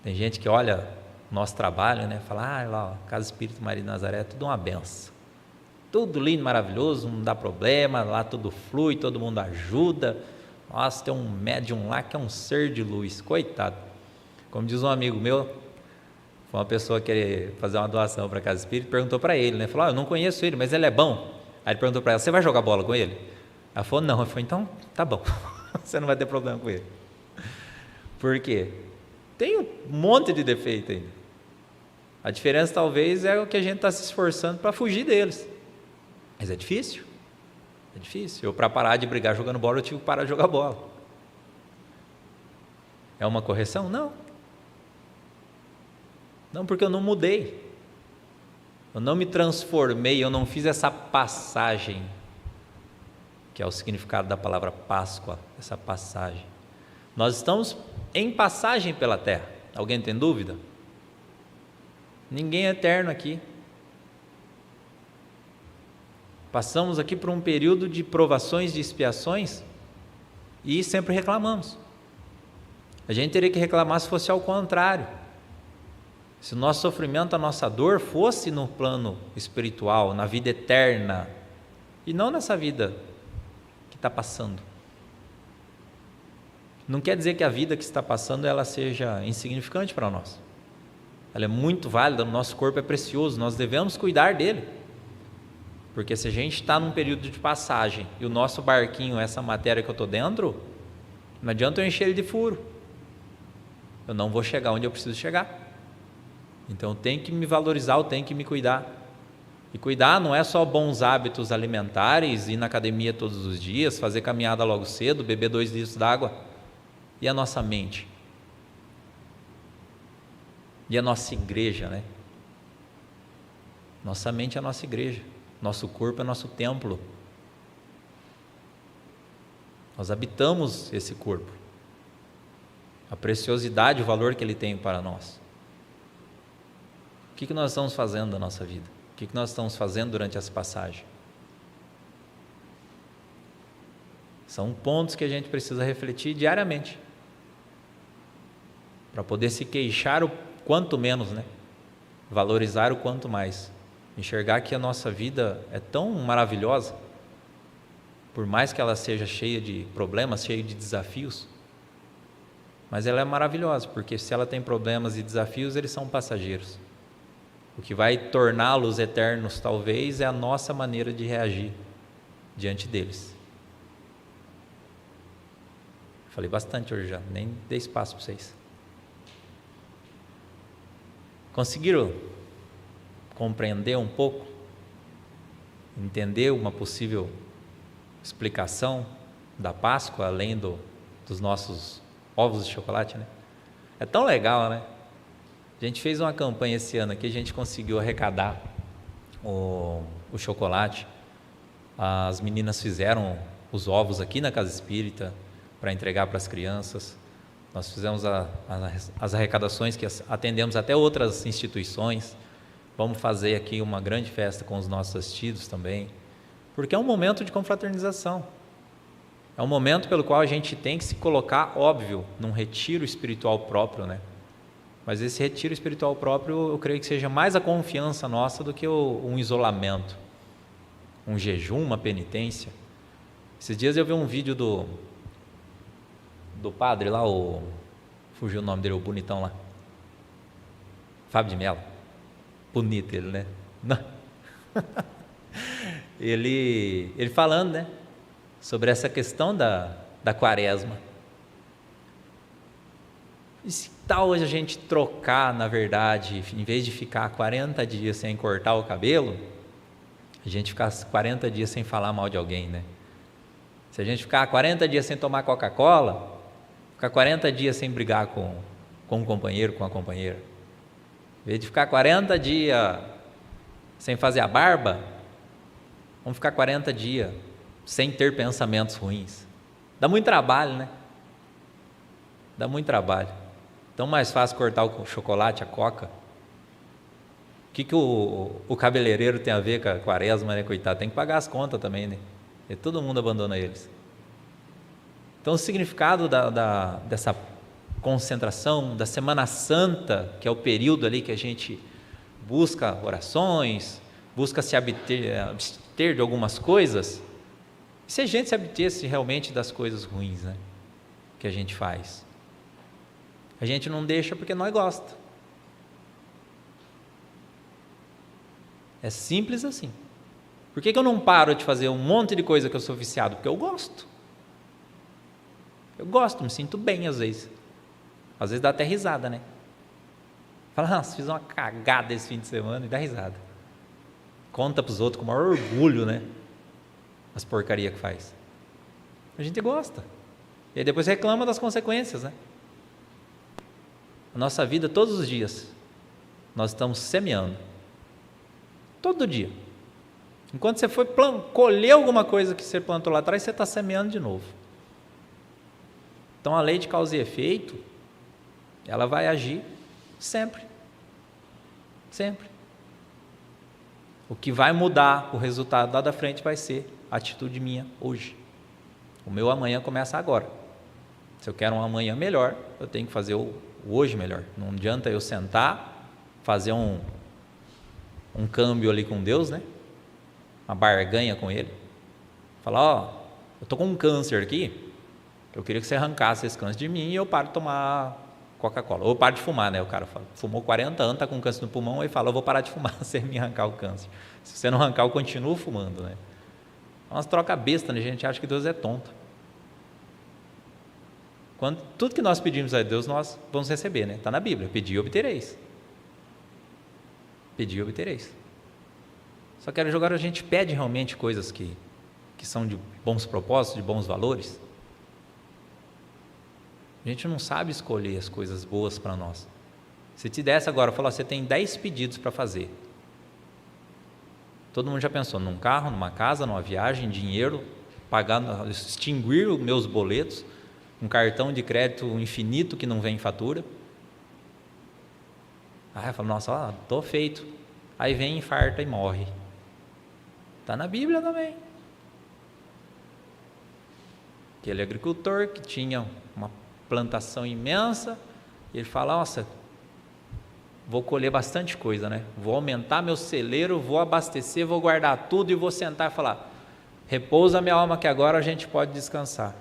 B: Tem gente que olha o nosso trabalho, né, fala, lá, Casa Espírita Maria de Nazaré, tudo uma benção, tudo lindo, maravilhoso, não dá problema, lá tudo flui, todo mundo ajuda. Nossa, tem um médium lá que é um ser de luz, coitado. Como diz um amigo meu, foi uma pessoa querer fazer uma doação para a Casa Espírita, perguntou para ele, né, falou, eu não conheço ele, mas ele é bom. Aí ele perguntou para ela, você vai jogar bola com ele? Ela falou, não. Ele falou, então tá bom, você não vai ter problema com ele. Por quê? Tem um monte de defeito ainda. A diferença talvez é o que a gente está se esforçando para fugir deles. Mas é difícil. É difícil. Eu, para parar de brigar jogando bola, eu tive que parar de jogar bola. É uma correção? Não. Não, porque eu não mudei. Eu não me transformei, eu não fiz essa passagem, que é o significado da palavra Páscoa, essa passagem. Nós estamos em passagem pela terra. Alguém tem dúvida? Ninguém é eterno aqui. Passamos aqui por um período de provações, de expiações, e sempre reclamamos. A gente teria que reclamar se fosse ao contrário. Se o nosso sofrimento, a nossa dor fosse no plano espiritual, na vida eterna, e não nessa vida que está passando. Não quer dizer que a vida que está passando ela seja insignificante para nós. Ela é muito válida, o nosso corpo é precioso, nós devemos cuidar dele. Porque se a gente está num período de passagem e o nosso barquinho, essa matéria que eu estou dentro, não adianta eu encher ele de furo. Eu não vou chegar onde eu preciso chegar. Então eu tenho que me valorizar, eu tenho que me cuidar. E cuidar não é só bons hábitos alimentares, ir na academia todos os dias, fazer caminhada logo cedo, beber 2 litros d'água. E a nossa mente? E a nossa igreja, né? Nossa mente é a nossa igreja. Nosso corpo é nosso templo. Nós habitamos esse corpo. A preciosidade, o valor que ele tem para nós. O que nós estamos fazendo da nossa vida? O que nós estamos fazendo durante essa passagem? São pontos que a gente precisa refletir diariamente. para poder se queixar o quanto menos, né? Valorizar o quanto mais. Enxergar que a nossa vida é tão maravilhosa, por mais que ela seja cheia de problemas, cheia de desafios, mas ela é maravilhosa, porque se ela tem problemas e desafios, eles são passageiros. O que vai torná-los eternos, talvez, é a nossa maneira de reagir diante deles. Falei bastante hoje já, nem dei espaço para vocês. Conseguiram compreender um pouco? Entender uma possível explicação da Páscoa, além dos nossos ovos de chocolate, né? É tão legal, né? A gente fez uma campanha esse ano aqui, a gente conseguiu arrecadar o chocolate. As meninas fizeram os ovos aqui na Casa Espírita para entregar para as crianças. Nós fizemos as arrecadações que atendemos até outras instituições. Vamos fazer aqui uma grande festa com os nossos assistidos também, porque é um momento de confraternização. É um momento pelo qual a gente tem que se colocar, óbvio, num retiro espiritual próprio, né? Mas esse retiro espiritual próprio, eu creio que seja mais a confiança nossa do que um isolamento, um jejum, uma penitência. Esses dias eu vi um vídeo do padre lá, fugiu o nome dele, o bonitão lá, Fábio de Mello. Bonito ele, né? Não. Ele falando, né, sobre essa questão da quaresma. E se tal hoje a gente trocar, na verdade, em vez de ficar 40 dias sem cortar o cabelo, a gente ficar 40 dias sem falar mal de alguém, né? Se a gente ficar 40 dias sem tomar Coca-Cola, ficar 40 dias sem brigar com um companheiro, com a companheira. Em vez de ficar 40 dias sem fazer a barba, vamos ficar 40 dias sem ter pensamentos ruins. Dá muito trabalho, né? Dá muito trabalho. Tão mais fácil cortar o chocolate, a coca. O que o cabeleireiro tem a ver com a quaresma, né, coitado? Tem que pagar as contas também, né? E todo mundo abandona eles. Então o significado dessa concentração, da Semana Santa, que é o período ali que a gente busca orações, busca se abster de algumas coisas, e se a gente se abstesse realmente das coisas ruins, né, que a gente faz, a gente não deixa porque nós gosta. É simples assim. Por que eu não paro de fazer um monte de coisa que eu sou viciado? Porque eu gosto. Eu gosto, me sinto bem às vezes. Às vezes dá até risada, né? Fala, nossa, fiz uma cagada esse fim de semana, e dá risada. Conta para os outros com o maior orgulho, né? As porcarias que faz. A gente gosta. E aí depois reclama das consequências, né? A nossa vida, todos os dias, nós estamos semeando. Todo dia. Enquanto você foi colher alguma coisa que você plantou lá atrás, você está semeando de novo. Então a lei de causa e efeito, ela vai agir sempre. Sempre. O que vai mudar o resultado lá da frente vai ser a atitude minha hoje. O meu amanhã começa agora. Se eu quero um amanhã melhor, eu tenho que fazer o hoje melhor. Não adianta eu sentar, fazer um câmbio ali com Deus, né? Uma barganha com Ele. Falar, ó, eu estou com um câncer aqui, eu queria que você arrancasse esse câncer de mim e eu paro de tomar Coca-Cola. Ou eu paro de fumar, né? O cara fala, fumou 40 anos, está com câncer no pulmão, aí fala, eu vou parar de fumar se me arrancar o câncer. Se você não arrancar, eu continuo fumando, né? É umas trocas bestas, né? A gente acha que Deus é tonto. Quando tudo que nós pedimos a Deus, nós vamos receber, né? Está na Bíblia, pedi e obtereis. Pedi e obtereis. Só que agora a gente pede realmente coisas que são de bons propósitos, de bons valores. A gente não sabe escolher as coisas boas para nós. Se te desse agora, falar, você tem 10 pedidos para fazer. Todo mundo já pensou num carro, numa casa, numa viagem, dinheiro, pagar, extinguir os meus boletos, um cartão de crédito infinito que não vem fatura. Aí eu falo, nossa, estou feito. Aí vem, infarta e morre. Está na Bíblia também. Aquele agricultor que tinha uma plantação imensa, E ele fala, nossa, vou colher bastante coisa, né? Vou aumentar meu celeiro, vou abastecer, vou guardar tudo e vou sentar e falar, repousa minha alma que agora a gente pode descansar.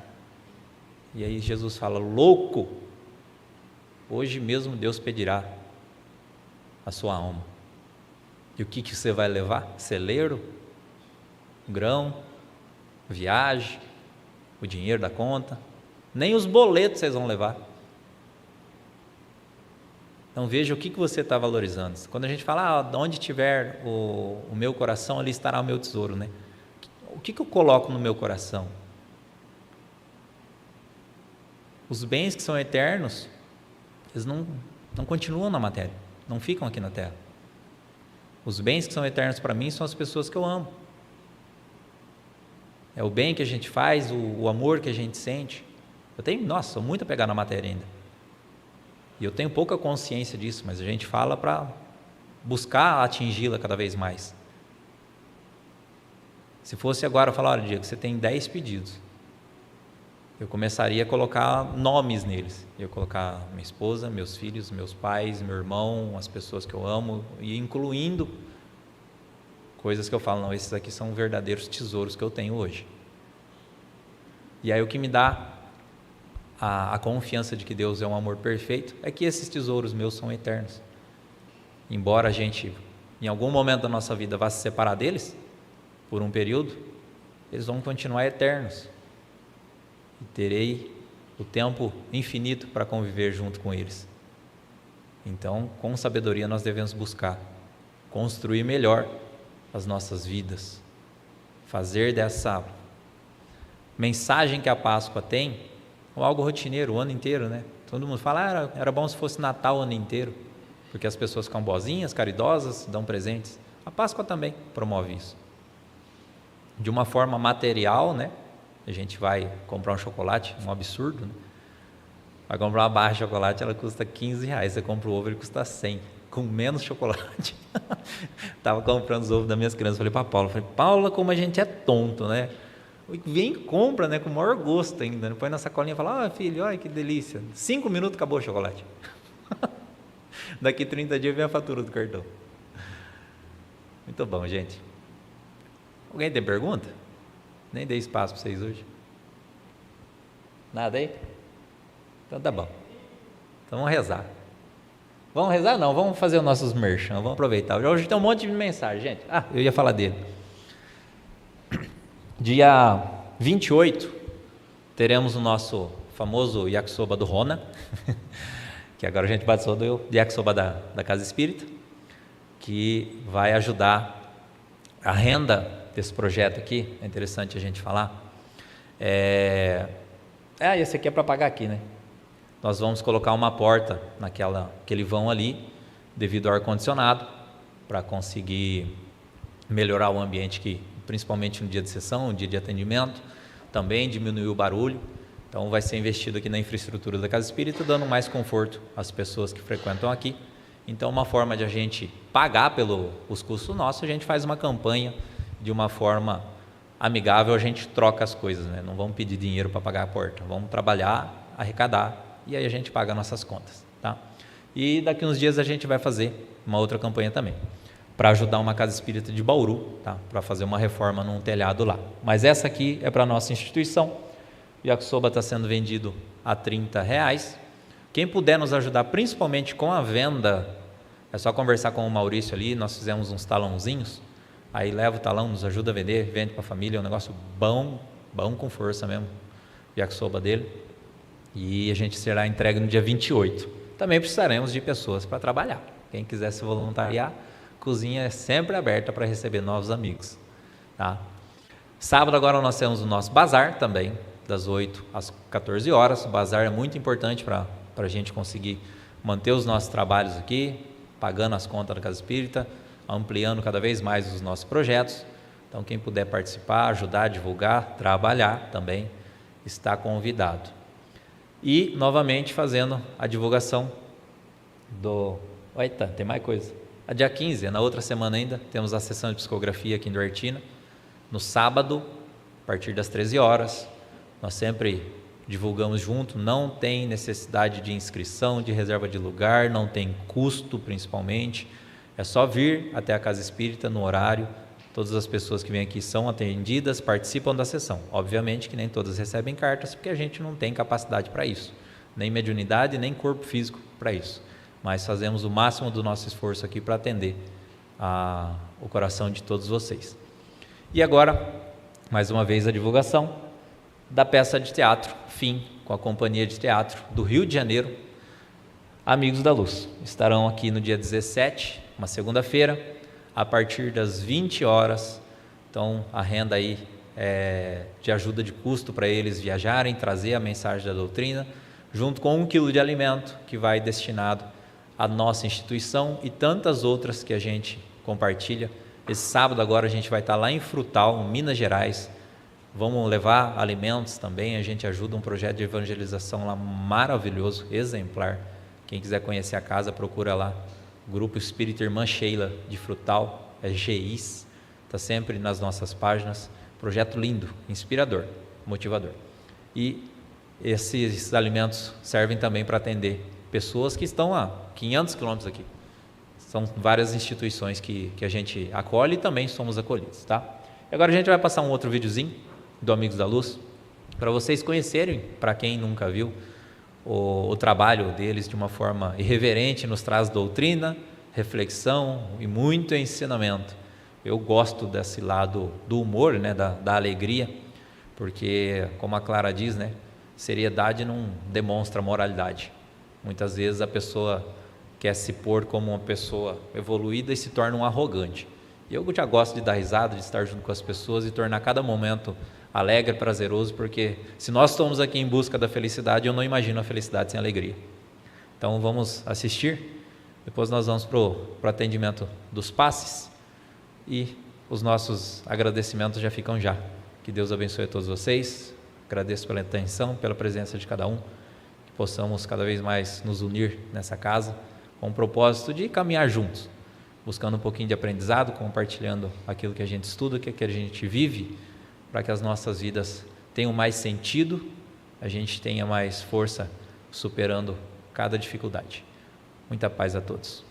B: E aí Jesus fala, louco, hoje mesmo Deus pedirá a sua alma. E o que você vai levar? Celeiro? Grão? Viagem? O dinheiro da conta? Nem os boletos vocês vão levar. Então veja o que você está valorizando. Quando a gente fala, onde tiver o meu coração, ali estará o meu tesouro, né? O que eu coloco no meu coração? Os bens que são eternos, eles não continuam na matéria, não ficam aqui na terra. Os bens que são eternos para mim são as pessoas que eu amo. É o bem que a gente faz, o amor que a gente sente. Sou muito apegado na matéria ainda. E eu tenho pouca consciência disso, mas a gente fala para buscar atingi-la cada vez mais. Se fosse agora falar, olha, Diego, você tem 10 pedidos. Eu começaria a colocar nomes neles. Eu colocar minha esposa, meus filhos, meus pais, meu irmão, as pessoas que eu amo, e incluindo coisas que eu falo, não, esses aqui são verdadeiros tesouros que eu tenho hoje. E aí o que me dá a confiança de que Deus é um amor perfeito é que esses tesouros meus são eternos. Embora a gente, em algum momento da nossa vida, vá se separar deles, por um período, eles vão continuar eternos. E terei o tempo infinito para conviver junto com eles. Então, com sabedoria, nós devemos buscar construir melhor as nossas vidas, fazer dessa mensagem que a Páscoa tem algo rotineiro o ano inteiro, né? Todo mundo fala, era bom se fosse Natal o ano inteiro, porque as pessoas ficam boazinhas, caridosas, dão presentes. A Páscoa também promove isso. De uma forma material, né? A gente vai comprar um chocolate, um absurdo, né? Vai comprar uma barra de chocolate, ela custa R$15, você compra o ovo, ele custa 100, com menos chocolate. Estava comprando os ovos das minhas crianças, falei para Paula, como a gente é tonto, né? Vem e compra, né? Com o maior gosto ainda, né? Põe na sacolinha e fala, filho, olha que delícia, 5 minutos acabou o chocolate. Daqui 30 dias vem a fatura do cartão. Muito bom, gente. Alguém tem pergunta? Nem dei espaço para vocês hoje. Nada aí? Então tá bom. Então vamos rezar. Vamos rezar? Não, vamos fazer os nossos merchan, vamos aproveitar. Hoje tem um monte de mensagem, gente. Eu ia falar dele. Dia 28, teremos o nosso famoso yakisoba do Rona, que agora a gente batizou do yakisoba da Casa Espírita, que vai ajudar a renda desse projeto aqui. É interessante a gente falar. Esse aqui é para pagar aqui, né? Nós vamos colocar uma porta naquele vão ali, devido ao ar-condicionado, para conseguir melhorar o ambiente aqui, principalmente no dia de sessão, no dia de atendimento, também diminuir o barulho. Então vai ser investido aqui na infraestrutura da Casa Espírita, dando mais conforto às pessoas que frequentam aqui. Então uma forma de a gente pagar pelos custos nossos, a gente faz uma campanha de uma forma amigável, a gente troca as coisas, né? Não vamos pedir dinheiro para pagar a porta, vamos trabalhar, arrecadar, e aí a gente paga nossas contas, tá? E daqui uns dias a gente vai fazer uma outra campanha também, para ajudar uma casa espírita de Bauru, tá? Para fazer uma reforma num telhado lá. Mas essa aqui é para a nossa instituição. O yakisoba está sendo vendido a R$30. Quem puder nos ajudar, principalmente com a venda, é só conversar com o Maurício ali. Nós fizemos uns talãozinhos, aí leva o talão, nos ajuda a vender, vende para a família. É um negócio bom com força mesmo, o yakisoba dele. E a gente será entregue no dia 28. Também precisaremos de pessoas para trabalhar. Quem quiser se voluntariar, a cozinha é sempre aberta para receber novos amigos, tá? Sábado agora nós temos o nosso bazar também, das 8 às 14 horas. O bazar é muito importante para a gente conseguir manter os nossos trabalhos aqui, pagando as contas da Casa Espírita, ampliando cada vez mais os nossos projetos. Então quem puder participar, ajudar, divulgar, trabalhar também, está convidado. E novamente fazendo a divulgação Eita, tem mais coisa. A dia 15, na outra semana ainda, temos a sessão de psicografia aqui em Duartina, no sábado, a partir das 13 horas. Nós sempre divulgamos junto, não tem necessidade de inscrição, de reserva de lugar, não tem custo principalmente, é só vir até a Casa Espírita no horário. Todas as pessoas que vêm aqui são atendidas, participam da sessão. Obviamente que nem todas recebem cartas, porque a gente não tem capacidade para isso, nem mediunidade, nem corpo físico para isso, mas fazemos o máximo do nosso esforço aqui para atender o coração de todos vocês. E agora, mais uma vez, a divulgação da peça de teatro Fim, com a Companhia de Teatro do Rio de Janeiro, Amigos da Luz. Estarão aqui no dia 17, uma segunda-feira, a partir das 20 horas. Então, a renda aí de ajuda de custo para eles viajarem, trazer a mensagem da doutrina, junto com 1 quilo de alimento que vai destinado à nossa instituição e tantas outras que a gente compartilha. Esse sábado agora a gente vai estar lá em Frutal, Minas Gerais. Vamos levar alimentos também, a gente ajuda um projeto de evangelização lá maravilhoso, exemplar. Quem quiser conhecer a casa, procura lá. Grupo Espírita Irmã Sheila de Frutal, é GIS, está sempre nas nossas páginas. Projeto lindo, inspirador, motivador. E esses alimentos servem também para atender pessoas que estão a 500 quilômetros aqui. São várias instituições que a gente acolhe e também somos acolhidos, tá? E agora a gente vai passar um outro videozinho do Amigos da Luz, para vocês conhecerem, para quem nunca viu, o trabalho deles de uma forma irreverente, nos traz doutrina, reflexão e muito ensinamento. Eu gosto desse lado do humor, né, da alegria, porque, como a Clara diz, né, seriedade não demonstra moralidade. Muitas vezes a pessoa quer se pôr como uma pessoa evoluída e se torna um arrogante. E eu já gosto de dar risada, de estar junto com as pessoas e tornar cada momento alegre, prazeroso, porque se nós estamos aqui em busca da felicidade, eu não imagino a felicidade sem alegria. Então vamos assistir, depois nós vamos para o atendimento dos passes e os nossos agradecimentos já ficam já. Que Deus abençoe a todos vocês, agradeço pela atenção, pela presença de cada um, que possamos cada vez mais nos unir nessa casa, com o propósito de caminhar juntos, buscando um pouquinho de aprendizado, compartilhando aquilo que a gente estuda, que a gente vive, para que as nossas vidas tenham mais sentido, a gente tenha mais força superando cada dificuldade. Muita paz a todos.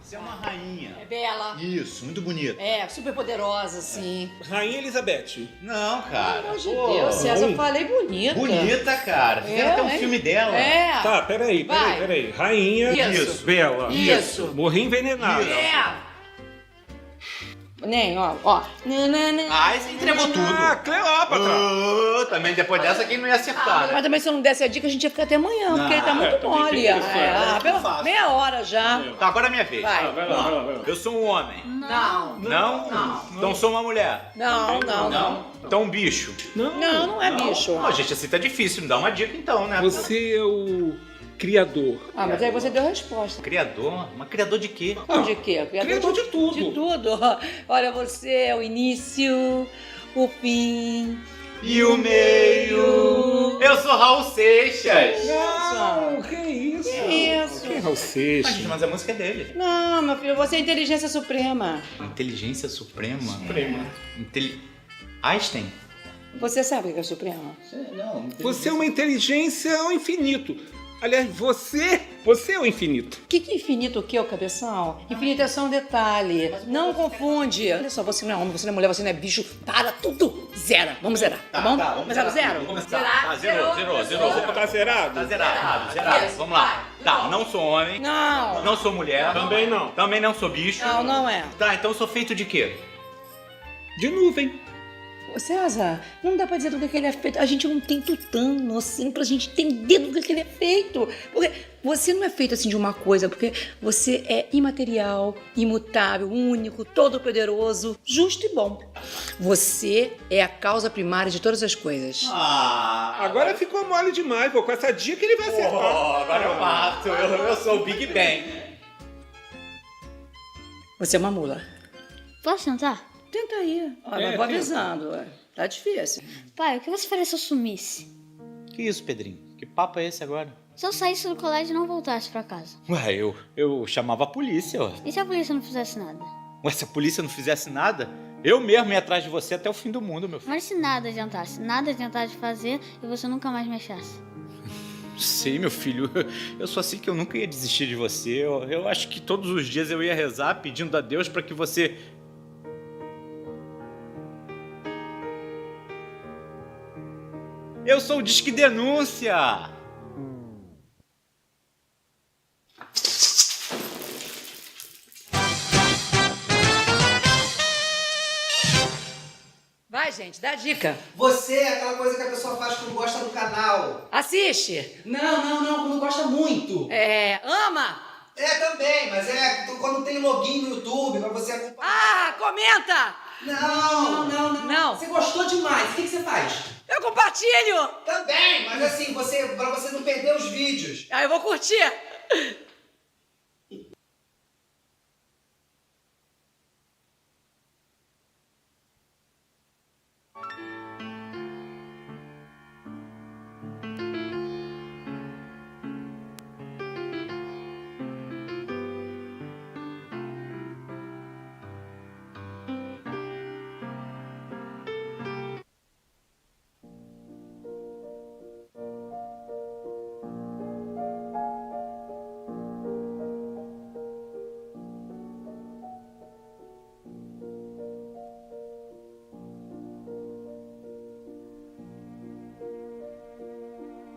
D: Você é uma rainha.
F: É bela.
D: Isso, muito bonita.
F: É, super poderosa, assim.
G: Rainha Elizabeth.
D: Não, cara.
F: Pelo amor de Deus, César, eu falei bonita.
D: Bonita, cara. Fizeram até um filme dela.
F: É.
G: Tá, peraí. Rainha.
F: Isso.
G: Bela.
F: Isso.
G: Morri envenenada.
F: É. Nem, ó.
D: Ah, você entregou tudo.
G: Ah, Cleópatra.
D: Também depois dessa aqui não ia acertar, né?
F: Mas também se eu não desse a dica, a gente ia ficar até amanhã, porque ele tá muito
G: também
F: mole.
G: tem isso,
F: Pela meia hora já.
D: Tá, agora é minha vez.
F: Vai.
G: Vai lá.
D: Eu sou um homem.
F: Não.
D: Não? Então sou uma mulher.
F: Não.
D: Então um bicho.
F: Não é bicho.
D: Ó, gente, assim tá difícil. Me dá uma dica então, né?
G: Você é o criador.
F: Ah, mas aí você deu a resposta.
D: Criador? Mas criador de quê?
F: De quê?
G: Criador de tudo.
F: De tudo. Olha, você é o início, o fim
D: E o meio. Eu sou Raul Seixas.
G: Não, que isso?
F: isso.
G: Quem é o Seixas?
D: Mas a música é dele.
F: Não, meu filho, você é a inteligência suprema.
D: Inteligência suprema.
G: Suprema.
D: Einstein?
F: Você sabe o que é suprema?
D: Não.
G: Você é uma inteligência ao infinito. Aliás, você é o infinito.
F: O que é infinito o que, ô cabeção? Infinito é só um detalhe. Não confunde. Olha só, você não é homem, você não é mulher, você não é bicho. Para tudo. Zera. Vamos zerar, tá bom?
D: Vamos
F: zerar. Zero.
D: Vamos começar. Tá, zerou.
G: Tá zerado?
D: Tá zerado. Vamos lá. Tá, não sou homem.
F: Não.
D: Não sou mulher.
G: Também não.
D: Também não sou bicho.
F: Não é.
D: Tá, então eu sou feito de quê?
G: De nuvem.
F: Ô, César, não dá pra dizer do que ele é feito. A gente não tem tutano, assim, pra gente entender do que ele é feito. Porque você não é feito, assim, de uma coisa, porque você é imaterial, imutável, único, todo-poderoso, justo e bom. Você é a causa primária de todas as coisas.
G: Agora ficou mole demais, pô. Com essa dica ele vai acertar.
D: Agora eu mato. Eu sou o Big Bang.
F: Você é uma mula.
H: Posso tentar?
F: Tenta aí. Olha, vou avisando. Tá difícil.
H: Pai, o que você faria se eu sumisse?
D: Que isso, Pedrinho? Que papo é esse agora?
H: Se eu saísse do colégio e não voltasse pra casa?
D: Ué, eu chamava a polícia, ó.
H: E se a polícia não fizesse nada?
D: Ué, se a polícia não fizesse nada,
G: Eu mesmo ia atrás de você até o fim do mundo, meu filho.
H: Mas se nada adiantar de fazer e você nunca mais me achasse.
G: Sei, meu filho. Eu sou assim que eu nunca ia desistir de você. Eu acho que todos os dias eu ia rezar pedindo a Deus para que você... Eu sou o Disque Denúncia!
F: Vai, gente, dá dica.
I: Você é aquela coisa que a pessoa faz quando gosta do canal.
F: Assiste.
I: Não, quando gosta muito.
F: Ama.
I: É também, mas é quando tem login no YouTube pra você acompanhar.
F: Ah, comenta.
I: Não. Você gostou demais, o que você faz?
F: Eu compartilho.
I: Também, mas assim, pra você não perder os vídeos.
F: Aí eu vou curtir.